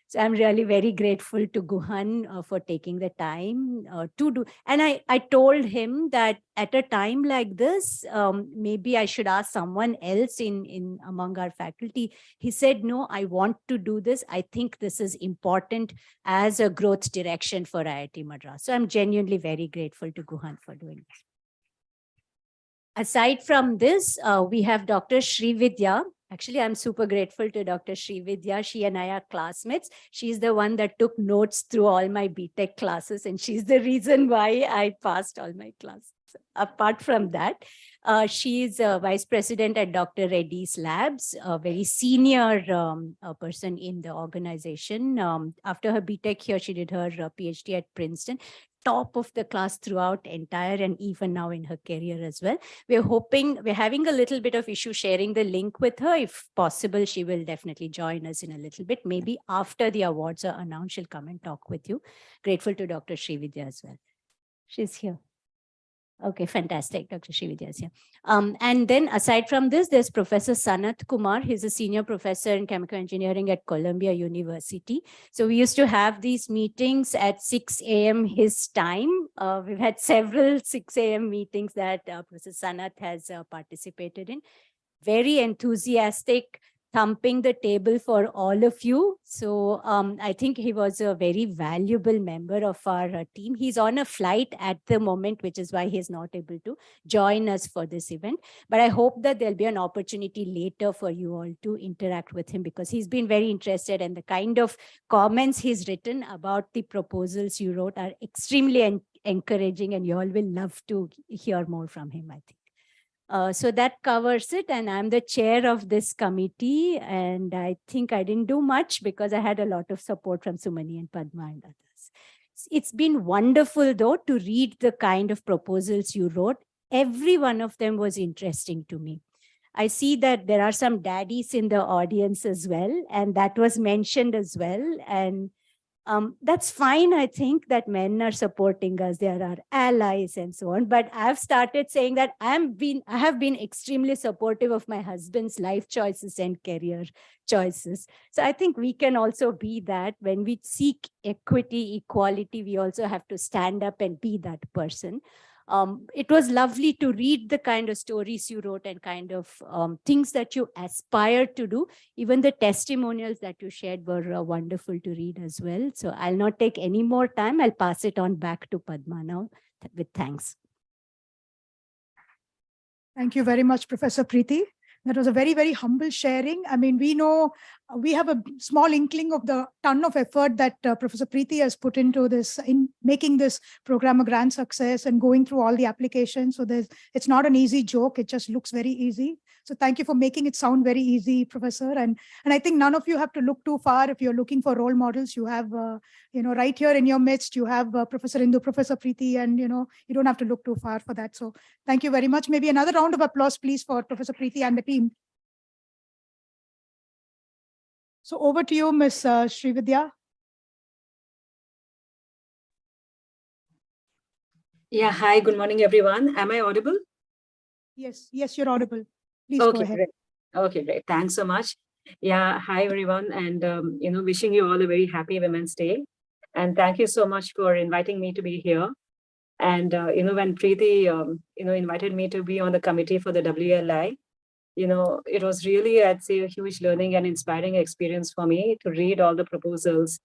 So I'm really very grateful to Guhan for taking the time to do. And I told him that at a time like this, maybe I should ask someone else in among our faculty. He said, no, I want to do this. I think this is important as a growth direction for IIT Madras. So I'm genuinely very grateful to Guhan for doing this. Aside from this, we have Dr. Srividya, Actually, I'm super grateful to Dr. Srividya. She and I are classmates. She's the one that took notes through all my BTech classes, and she's the reason why I passed all my classes. Apart from that, she is vice president at Dr. Reddy's Labs, a very senior person in the organization. After her BTech here, she did her PhD at Princeton. Top of the class throughout entire and even now in her career as well. We're having a little bit of issue sharing the link with her. If possible, she will definitely join us in a little bit. Maybe after the awards are announced, she'll come and talk with you. Grateful to Dr. Srividya as well. She's here. Okay, fantastic. Dr. Srividya is here. And then aside from this, there's Professor Sanat Kumar. He's a senior professor in chemical engineering at Columbia University. So we used to have these meetings at 6 a.m. his time. We've had several 6 a.m. meetings that Professor Sanat has participated in. Very enthusiastic, thumping the table for all of you. So I think he was a very valuable member of our team. He's on a flight at the moment, which is why he's not able to join us for this event. But I hope that there'll be an opportunity later for you all to interact with him, because he's been very interested, and the kind of comments he's written about the proposals you wrote are extremely encouraging, and you all will love to hear more from him, I think. So that covers it, and I'm the chair of this committee, and I think I didn't do much because I had a lot of support from Sumani and Padma and others. It's been wonderful, though, to read the kind of proposals you wrote. Every one of them was interesting to me. I see that there are some daddies in the audience as well, and that was mentioned as well. And that's fine. I think that men are supporting us. There are allies and so on. But I've started saying that I have been extremely supportive of my husband's life choices and career choices. So I think we can also be that. When we seek equity, equality, we also have to stand up and be that person. It was lovely to read the kind of stories you wrote and kind of things that you aspire to do. Even the testimonials that you shared were wonderful to read as well. So I'll not take any more time. I'll pass it on back to Padma now with thanks. Thank you very much, Professor Preeti. That was a very, very humble sharing. I mean, we know we have a small inkling of the ton of effort that Professor Preeti has put into this, in making this program a grand success and going through all the applications. So it's not an easy joke. It just looks very easy. So thank you for making it sound very easy, Professor. And I think none of you have to look too far. If you're looking for role models, you have, right here in your midst, you have Professor Indu, Professor Preeti, and, you don't have to look too far for that. So thank you very much. Maybe another round of applause, please, for Professor Preeti and the team. So over to you, Ms. Srividya. Yeah, hi, good morning, everyone. Am I audible? Yes, you're audible. Please okay, go ahead. Great. Okay, great. Thanks so much. Yeah, hi, everyone. And, wishing you all a very happy Women's Day. And thank you so much for inviting me to be here. And, when Preeti, invited me to be on the committee for the WLI, it was really, I'd say, a huge learning and inspiring experience for me to read all the proposals,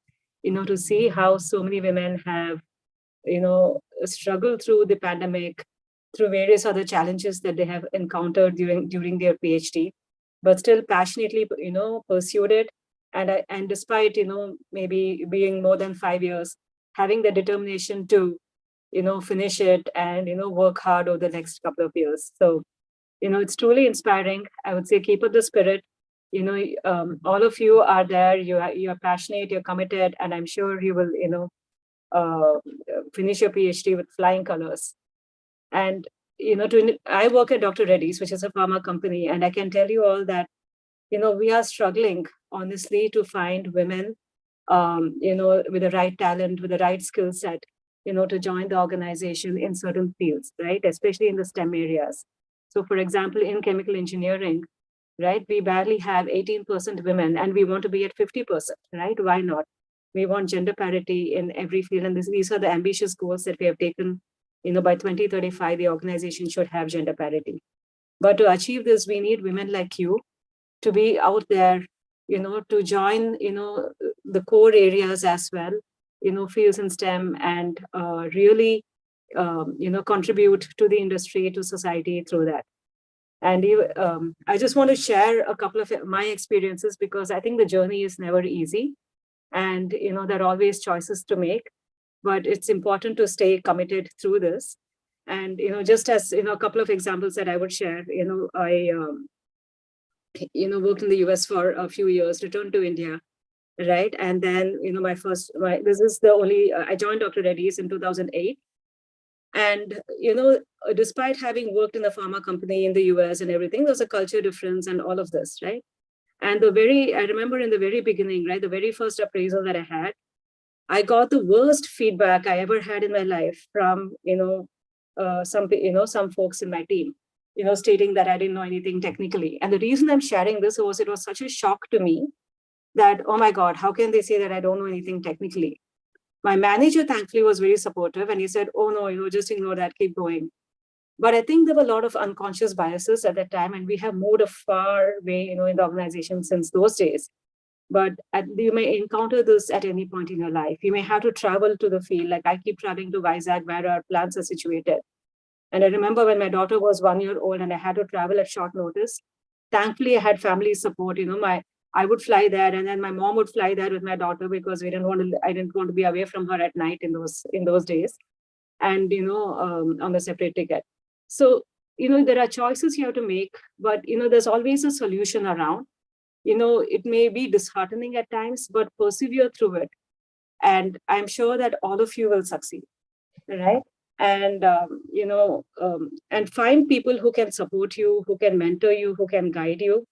to see how so many women have, struggled through the pandemic, through various other challenges that they have encountered during their PhD, but still passionately, pursued it. And despite, maybe being more than 5 years, having the determination to, finish it and, work hard over the next couple of years. So, it's truly inspiring. I would say keep up the spirit. All of you are there. You're passionate, you're committed, and I'm sure you will, finish your PhD with flying colors. And, I work at Dr. Reddy's, which is a pharma company, and I can tell you all that, we are struggling, honestly, to find women, with the right talent, with the right skill set, to join the organization in certain fields, right? Especially in the STEM areas. So, for example, in chemical engineering, right, we barely have 18% women, and we want to be at 50%, right? Why not? We want gender parity in every field, and these are the ambitious goals that we have taken. By 2035, the organization should have gender parity. But to achieve this, we need women like you to be out there, to join, the core areas as well, fields in STEM, and really, contribute to the industry, to society through that. And I just want to share a couple of my experiences because I think the journey is never easy. And, there are always choices to make, but it's important to stay committed through this. And, just as, a couple of examples that I would share, I, worked in the US for a few years, returned to India, right? And then, this is the only, I joined Dr. Reddy's in 2008. And, despite having worked in a pharma company in the US and everything, there's a culture difference and all of this, right? And I remember in the very beginning, right, the very first appraisal that I had, I got the worst feedback I ever had in my life from, some folks in my team, stating that I didn't know anything technically. And the reason I'm sharing this was it was such a shock to me that, oh my God, how can they say that I don't know anything technically? My manager, thankfully, was very supportive and he said, oh no, just ignore that, keep going. But I think there were a lot of unconscious biases at that time, and we have moved a far way, in the organization since those days. But you may encounter this at any point in your life. You may have to travel to the field. Like I keep traveling to Vizag where our plants are situated. And I remember when my daughter was 1 year old and I had to travel at short notice. Thankfully, I had family support. I would fly there, and then my mom would fly there with my daughter because I didn't want to be away from her at night in those days, and on the separate ticket. So there are choices you have to make, but there's always a solution around. It may be disheartening at times, but persevere through it, and I'm sure that all of you will succeed, right? And and find people who can support you, who can mentor you, who can guide you.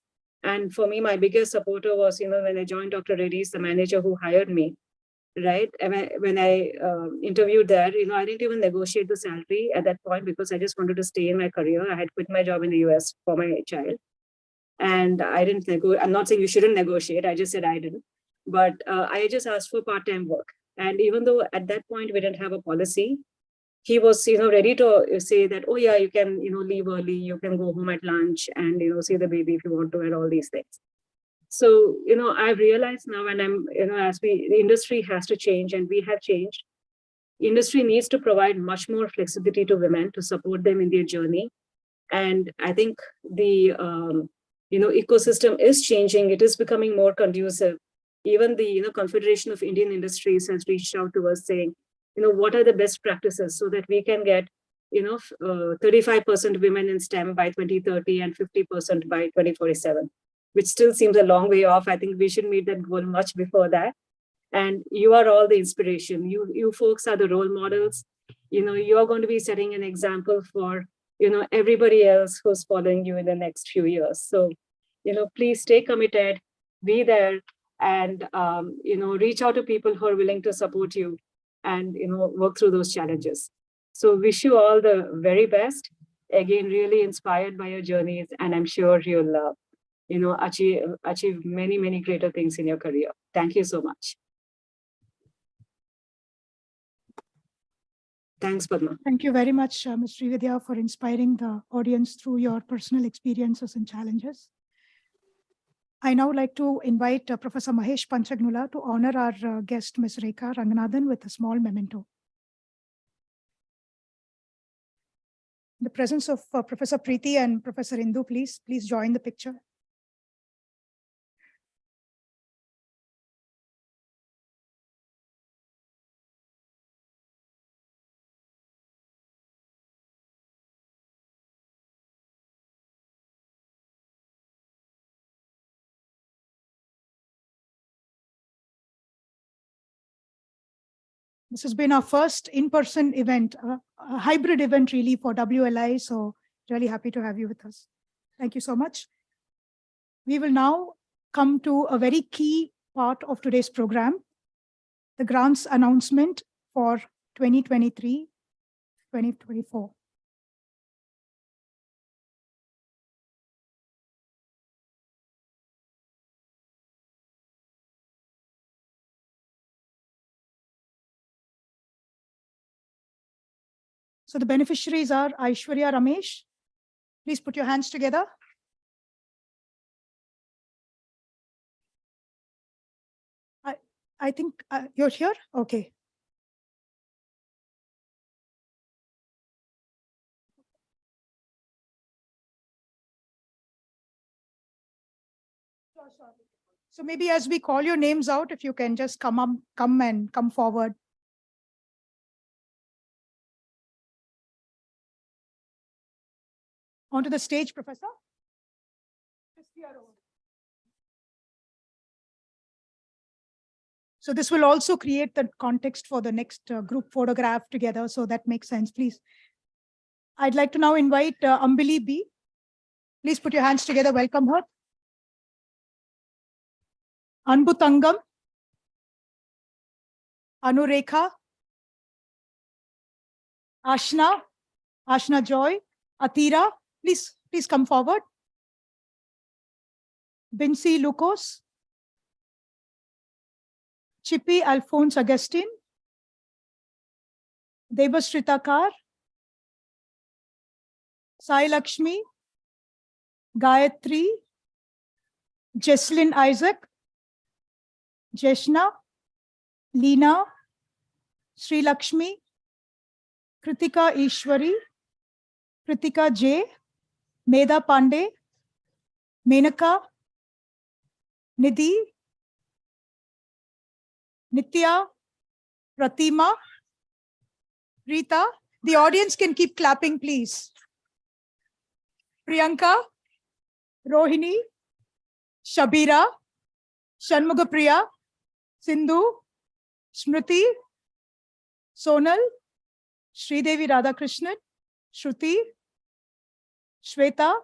And for me, my biggest supporter was, when I joined Dr. Reddy's, the manager who hired me, right? And when I interviewed there, I didn't even negotiate the salary at that point because I just wanted to stay in my career. I had quit my job in the US for my child. And I didn't negotiate. I'm not saying you shouldn't negotiate. I just said I didn't. But I just asked for part-time work. And even though at that point we didn't have a policy, he was, ready to say that, oh yeah, you can, leave early, you can go home at lunch and, see the baby if you want to, and all these things. So, I've realized now, and I'm, the industry has to change, and we have changed. Industry needs to provide much more flexibility to women to support them in their journey. And I think the, ecosystem is changing. It is becoming more conducive. Even the, Confederation of Indian Industries has reached out to us saying, what are the best practices so that we can get, 35% women in STEM by 2030 and 50% by 2047, which still seems a long way off. I think we should meet that goal much before that. And you are all the inspiration. You folks are the role models. You're going to be setting an example for, everybody else who's following you in the next few years. So, please stay committed, be there, and, reach out to people who are willing to support you and, work through those challenges. So wish you all the very best. Again, really inspired by your journeys, and I'm sure you'll, achieve many, many greater things in your career. Thank you so much. Thanks, Padma. Thank you very much, Ms. Srividya, for inspiring the audience through your personal experiences and challenges. I now like to invite Professor Mahesh Panchagnula to honor our guest, Ms. Rekha Ranganathan, with a small memento. In the presence of Professor Preeti and Professor Indu, please join the picture. This has been our first in-person event, a hybrid event really for WLI. So really happy to have you with us. Thank you so much. We will now come to a very key part of today's program, the grants announcement for 2023-2024. So the beneficiaries are Aishwarya Ramesh. Please put your hands together. I think you're here. Okay. So maybe as we call your names out, if you can just come forward. Onto the stage, Professor. So this will also create the context for the next group photograph together. So that makes sense, please. I'd like to now invite Ambili B. Please put your hands together. Welcome her. Anbutangam. Anurekha. Ashna Joy. Atira. Please come forward. Binsi Lucas. Chippy Alphonse Augustine. Debasritakar. Sai Lakshmi. Gayatri. Jesslyn Isaac. Jeshna. Leena. Sri Lakshmi. Kritika Ishwari. Kritika J. Meda Pandey. Menaka. Nidhi. Nitya. Pratima. Rita. The audience can keep clapping, please. Priyanka. Rohini. Shabira. Shanmugapriya. Sindhu. Smriti. Sonal. Sridevi Radhakrishnan. Shruti. Shweta.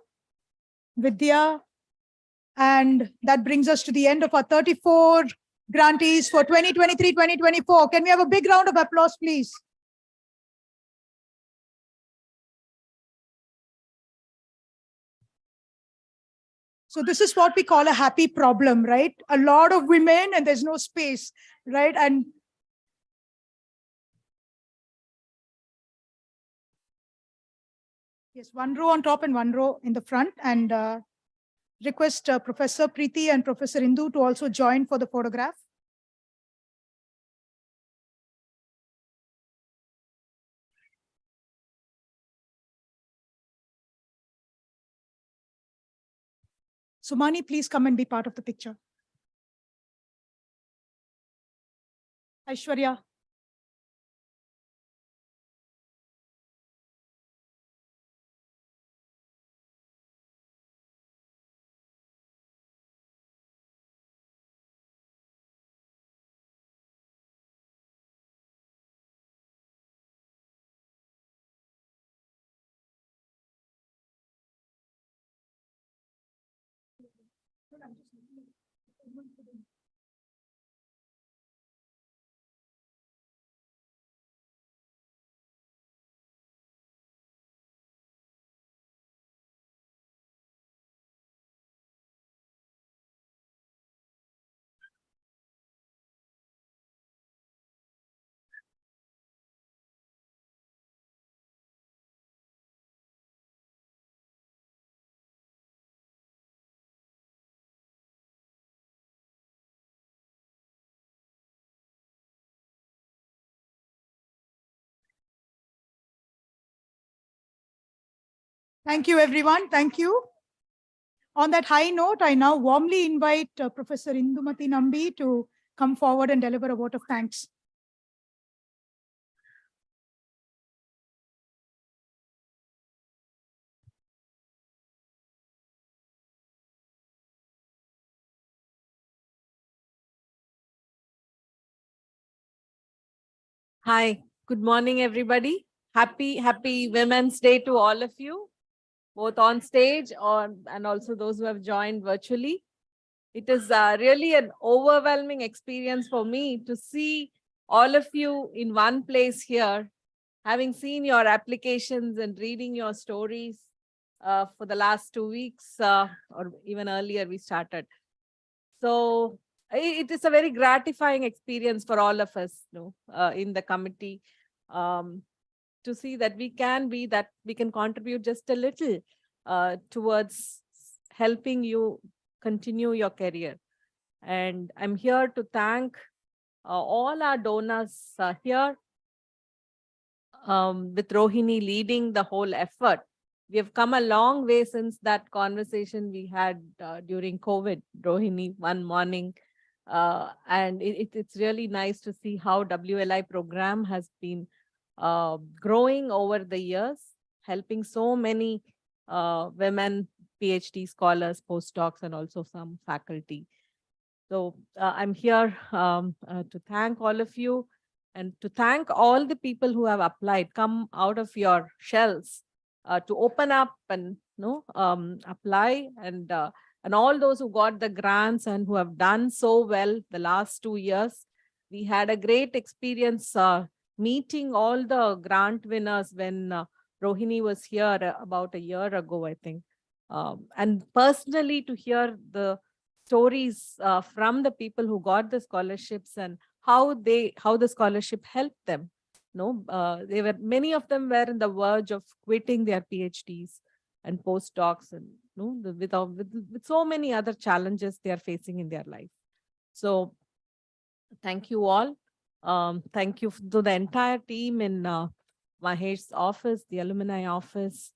Vidya. And that brings us to the end of our 34 grantees for 2023-2024. Can we have a big round of applause, please? So this is what we call a happy problem, right? A lot of women and there's no space, right? And yes, one row on top and one row in the front. And request Professor Preeti and Professor Indu to also join for the photograph. Sumani, please come and be part of the picture. Aishwarya. Thank you, everyone. Thank you. On that high note, I now warmly invite Professor Indumati Nambi to come forward and deliver a vote of thanks. Hi, good morning, everybody. Happy Women's Day to all of you, both on stage and also those who have joined virtually. It is really an overwhelming experience for me to see all of you in one place here, having seen your applications and reading your stories for the last 2 weeks or even earlier we started. So it is a very gratifying experience for all of us in the committee to see that we can contribute just a little towards helping you continue your career. And I'm here to thank all our donors here with Rohini leading the whole effort. we have come a long way since that conversation we had during COVID, Rohini, one morning. And it's really nice to see how WLI program has been growing over the years, helping so many women, PhD scholars, postdocs, and also some faculty. So I'm here to thank all of you and to thank all the people who have applied, come out of your shells to open up and apply, and all those who got the grants and who have done so well the last 2 years. We had a great experience meeting all the grant winners when Rohini was here about a year ago, I think. And personally to hear the stories from the people who got the scholarships and how the scholarship helped them. Many of them were in the verge of quitting their PhDs and postdocs, and with so many other challenges they are facing in their life. So thank you all. Thank you to the entire team in Mahesh's office, the alumni office,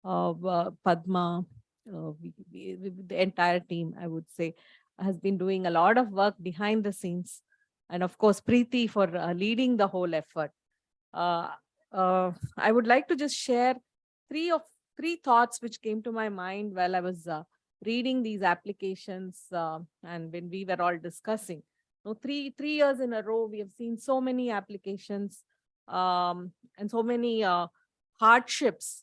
Padma, the entire team, I would say, has been doing a lot of work behind the scenes. And of course, Preeti for leading the whole effort. I would like to just share three thoughts which came to my mind while I was reading these applications and when we were all discussing. Three years in a row, we have seen so many applications and so many hardships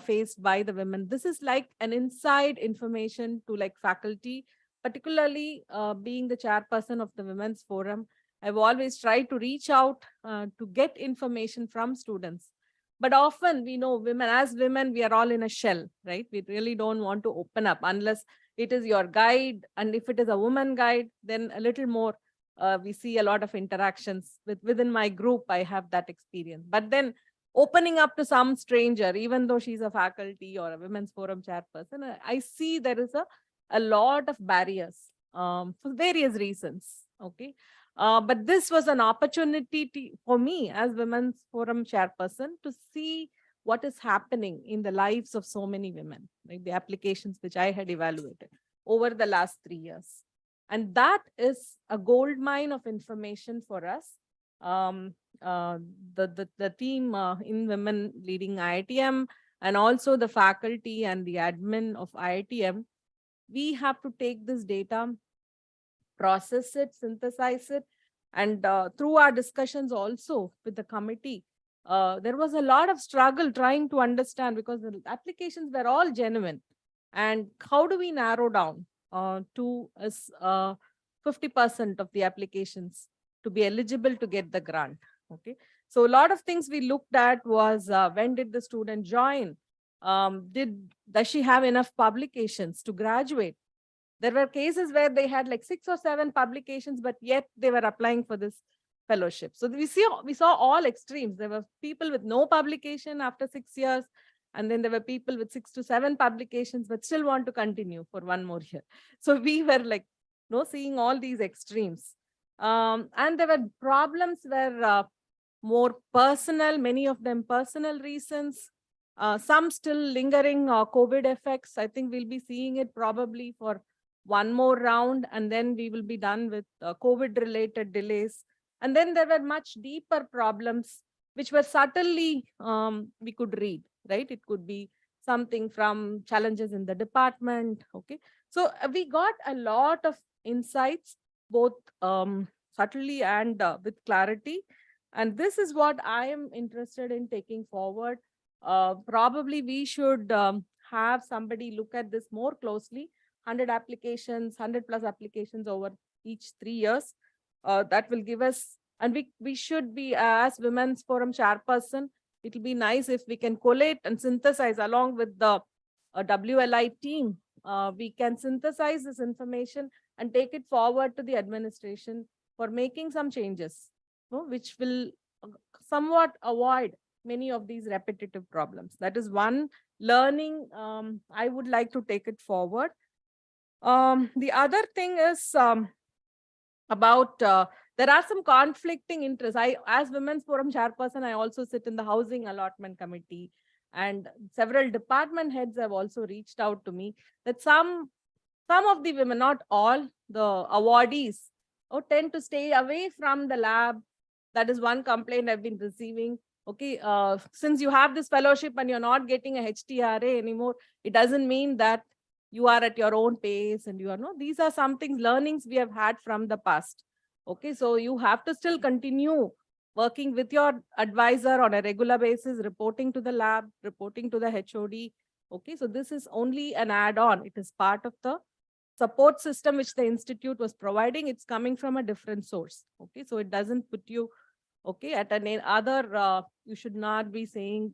faced by the women. This is like an inside information to like faculty, particularly being the chairperson of the Women's Forum. I've always tried to reach out to get information from students. But often we know as women, we are all in a shell, right? We really don't want to open up unless it is your guide. And if it is a woman guide, then a little more, we see a lot of interactions within my group. I have that experience. But then opening up to some stranger, even though she's a faculty or a Women's Forum chairperson, I see there is a lot of barriers for various reasons. Okay. But this was an opportunity for me as Women's Forum chairperson to see what is happening in the lives of so many women, like the applications which I had evaluated over the last 3 years. And that is a gold mine of information for us. The team in Women Leading IITM and also the faculty and the admin of IITM, we have to take this data, process it, synthesize it, and through our discussions also with the committee, there was a lot of struggle trying to understand because the applications were all genuine. And how do we narrow down to 50% of the applications to be eligible to get the grant? Okay, so a lot of things we looked at was when did the student join? Does she have enough publications to graduate? There were cases where they had like 6 or 7 publications, but yet they were applying for this fellowship. So we saw all extremes. There were people with no publication after 6 years, and then there were people with 6 to 7 publications, but still want to continue for 1 more year. So we were like, seeing all these extremes. And there were problems where more personal, many of them personal reasons, some still lingering COVID effects. I think we'll be seeing it probably for 1 more round, and then we will be done with COVID-related delays. And then there were much deeper problems, which were subtly we could read, right? It could be something from challenges in the department. Okay, so we got a lot of insights, both subtly and with clarity. And this is what I am interested in taking forward. Probably we should have somebody look at this more closely. 100 applications, 100 plus applications over each 3 years. That will give us, and we should be, as Women's Forum chairperson, it will be nice if we can collate and synthesize along with the WLI team. We can synthesize this information and take it forward to the administration for making some changes, which will somewhat avoid many of these repetitive problems. That is one learning I would like to take it forward. The other thing is about there are some conflicting interests. As Women's Forum chairperson, I also sit in the Housing Allotment Committee, and several department heads have also reached out to me that some of the women, not all, the awardees tend to stay away from the lab. That is one complaint I've been receiving. Okay, since you have this fellowship and you're not getting a HTRA anymore, it doesn't mean that you are at your own pace and you are not. These are some things, learnings we have had from the past. Okay, so you have to still continue working with your advisor on a regular basis, reporting to the lab, reporting to the HOD. Okay, so this is only an add-on. It is part of the support system which the institute was providing. It's coming from a different source. Okay, so it doesn't put you at an other, you should not be saying,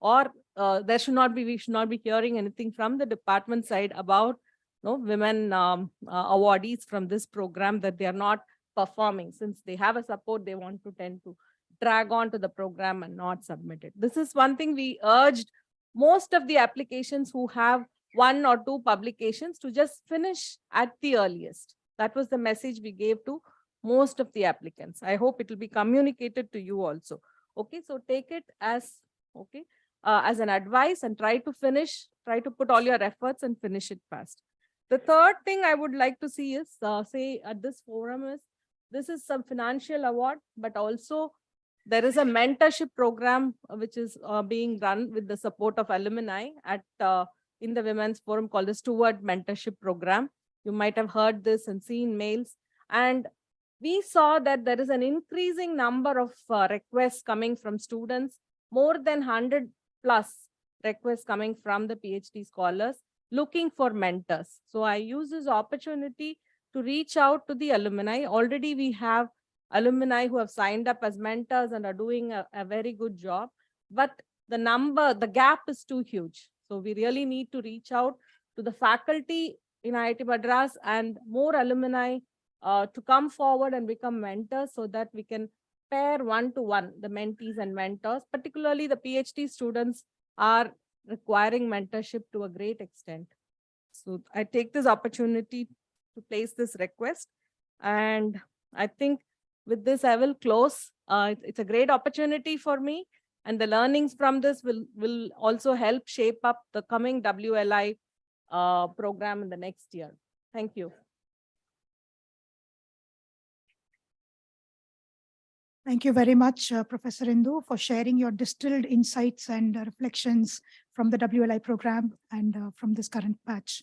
or we should not be hearing anything from the department side about women awardees from this program that they are not performing. Since they have a support, they want to tend to drag on to the program and not submit it. This is one thing we urged most of the applications who have 1 or 2 publications to just finish at the earliest. That was the message we gave to most of the applicants. I hope it will be communicated to you also. Okay, so take it as as an advice and try to put all your efforts and finish it fast. The third thing I would like to see is, say at this forum, is this is some financial award, but also there is a mentorship program which is being run with the support of alumni at in the Women's Forum called the Steward Mentorship Program. You might have heard this and seen mails. And we saw that there is an increasing number of requests coming from students, more than 100 plus requests coming from the PhD scholars looking for mentors. So I use this opportunity to reach out to the alumni. Already we have alumni who have signed up as mentors and are doing a very good job, but the gap is too huge. So we really need to reach out to the faculty in IIT Madras and more alumni to come forward and become mentors, so that we can pair one-to-one the mentees and mentors. Particularly the PhD students are requiring mentorship to a great extent. So I take this opportunity to place this request, and I think with this I will close. It's a great opportunity for me, and the learnings from this will also help shape up the coming WLI program in the next year. Thank you. Thank you very much, Professor Indu, for sharing your distilled insights and reflections from the WLI program and from this current batch.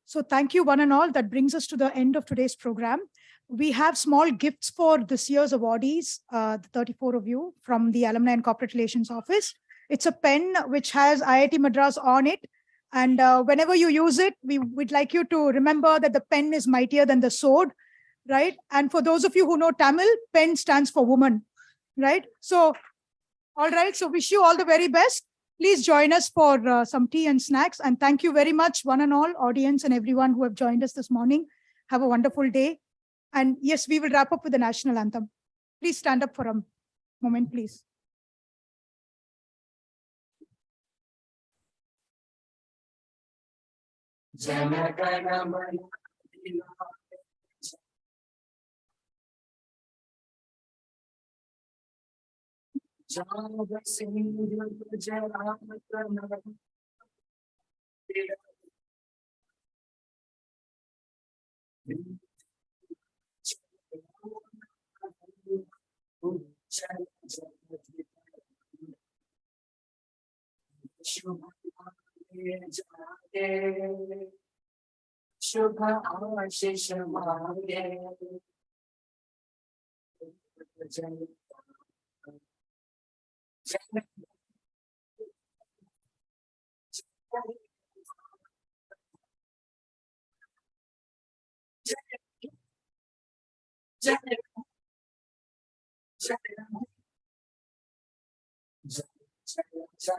So thank you one and all. That brings us to the end of today's program. We have small gifts for this year's awardees, the 34 of you, from the Alumni and Corporate Relations Office. It's a pen which has IIT Madras on it. And whenever you use it, we'd like you to remember that the pen is mightier than the sword. Right. And for those of you who know Tamil, pen stands for woman. Right. So, all right. So wish you all the very best. Please join us for some tea and snacks. And thank you very much, one and all, audience and everyone who have joined us this morning. Have a wonderful day. And yes, we will wrap up with the national anthem. Please stand up for a moment, please. Shubha Ashish Mage. Jai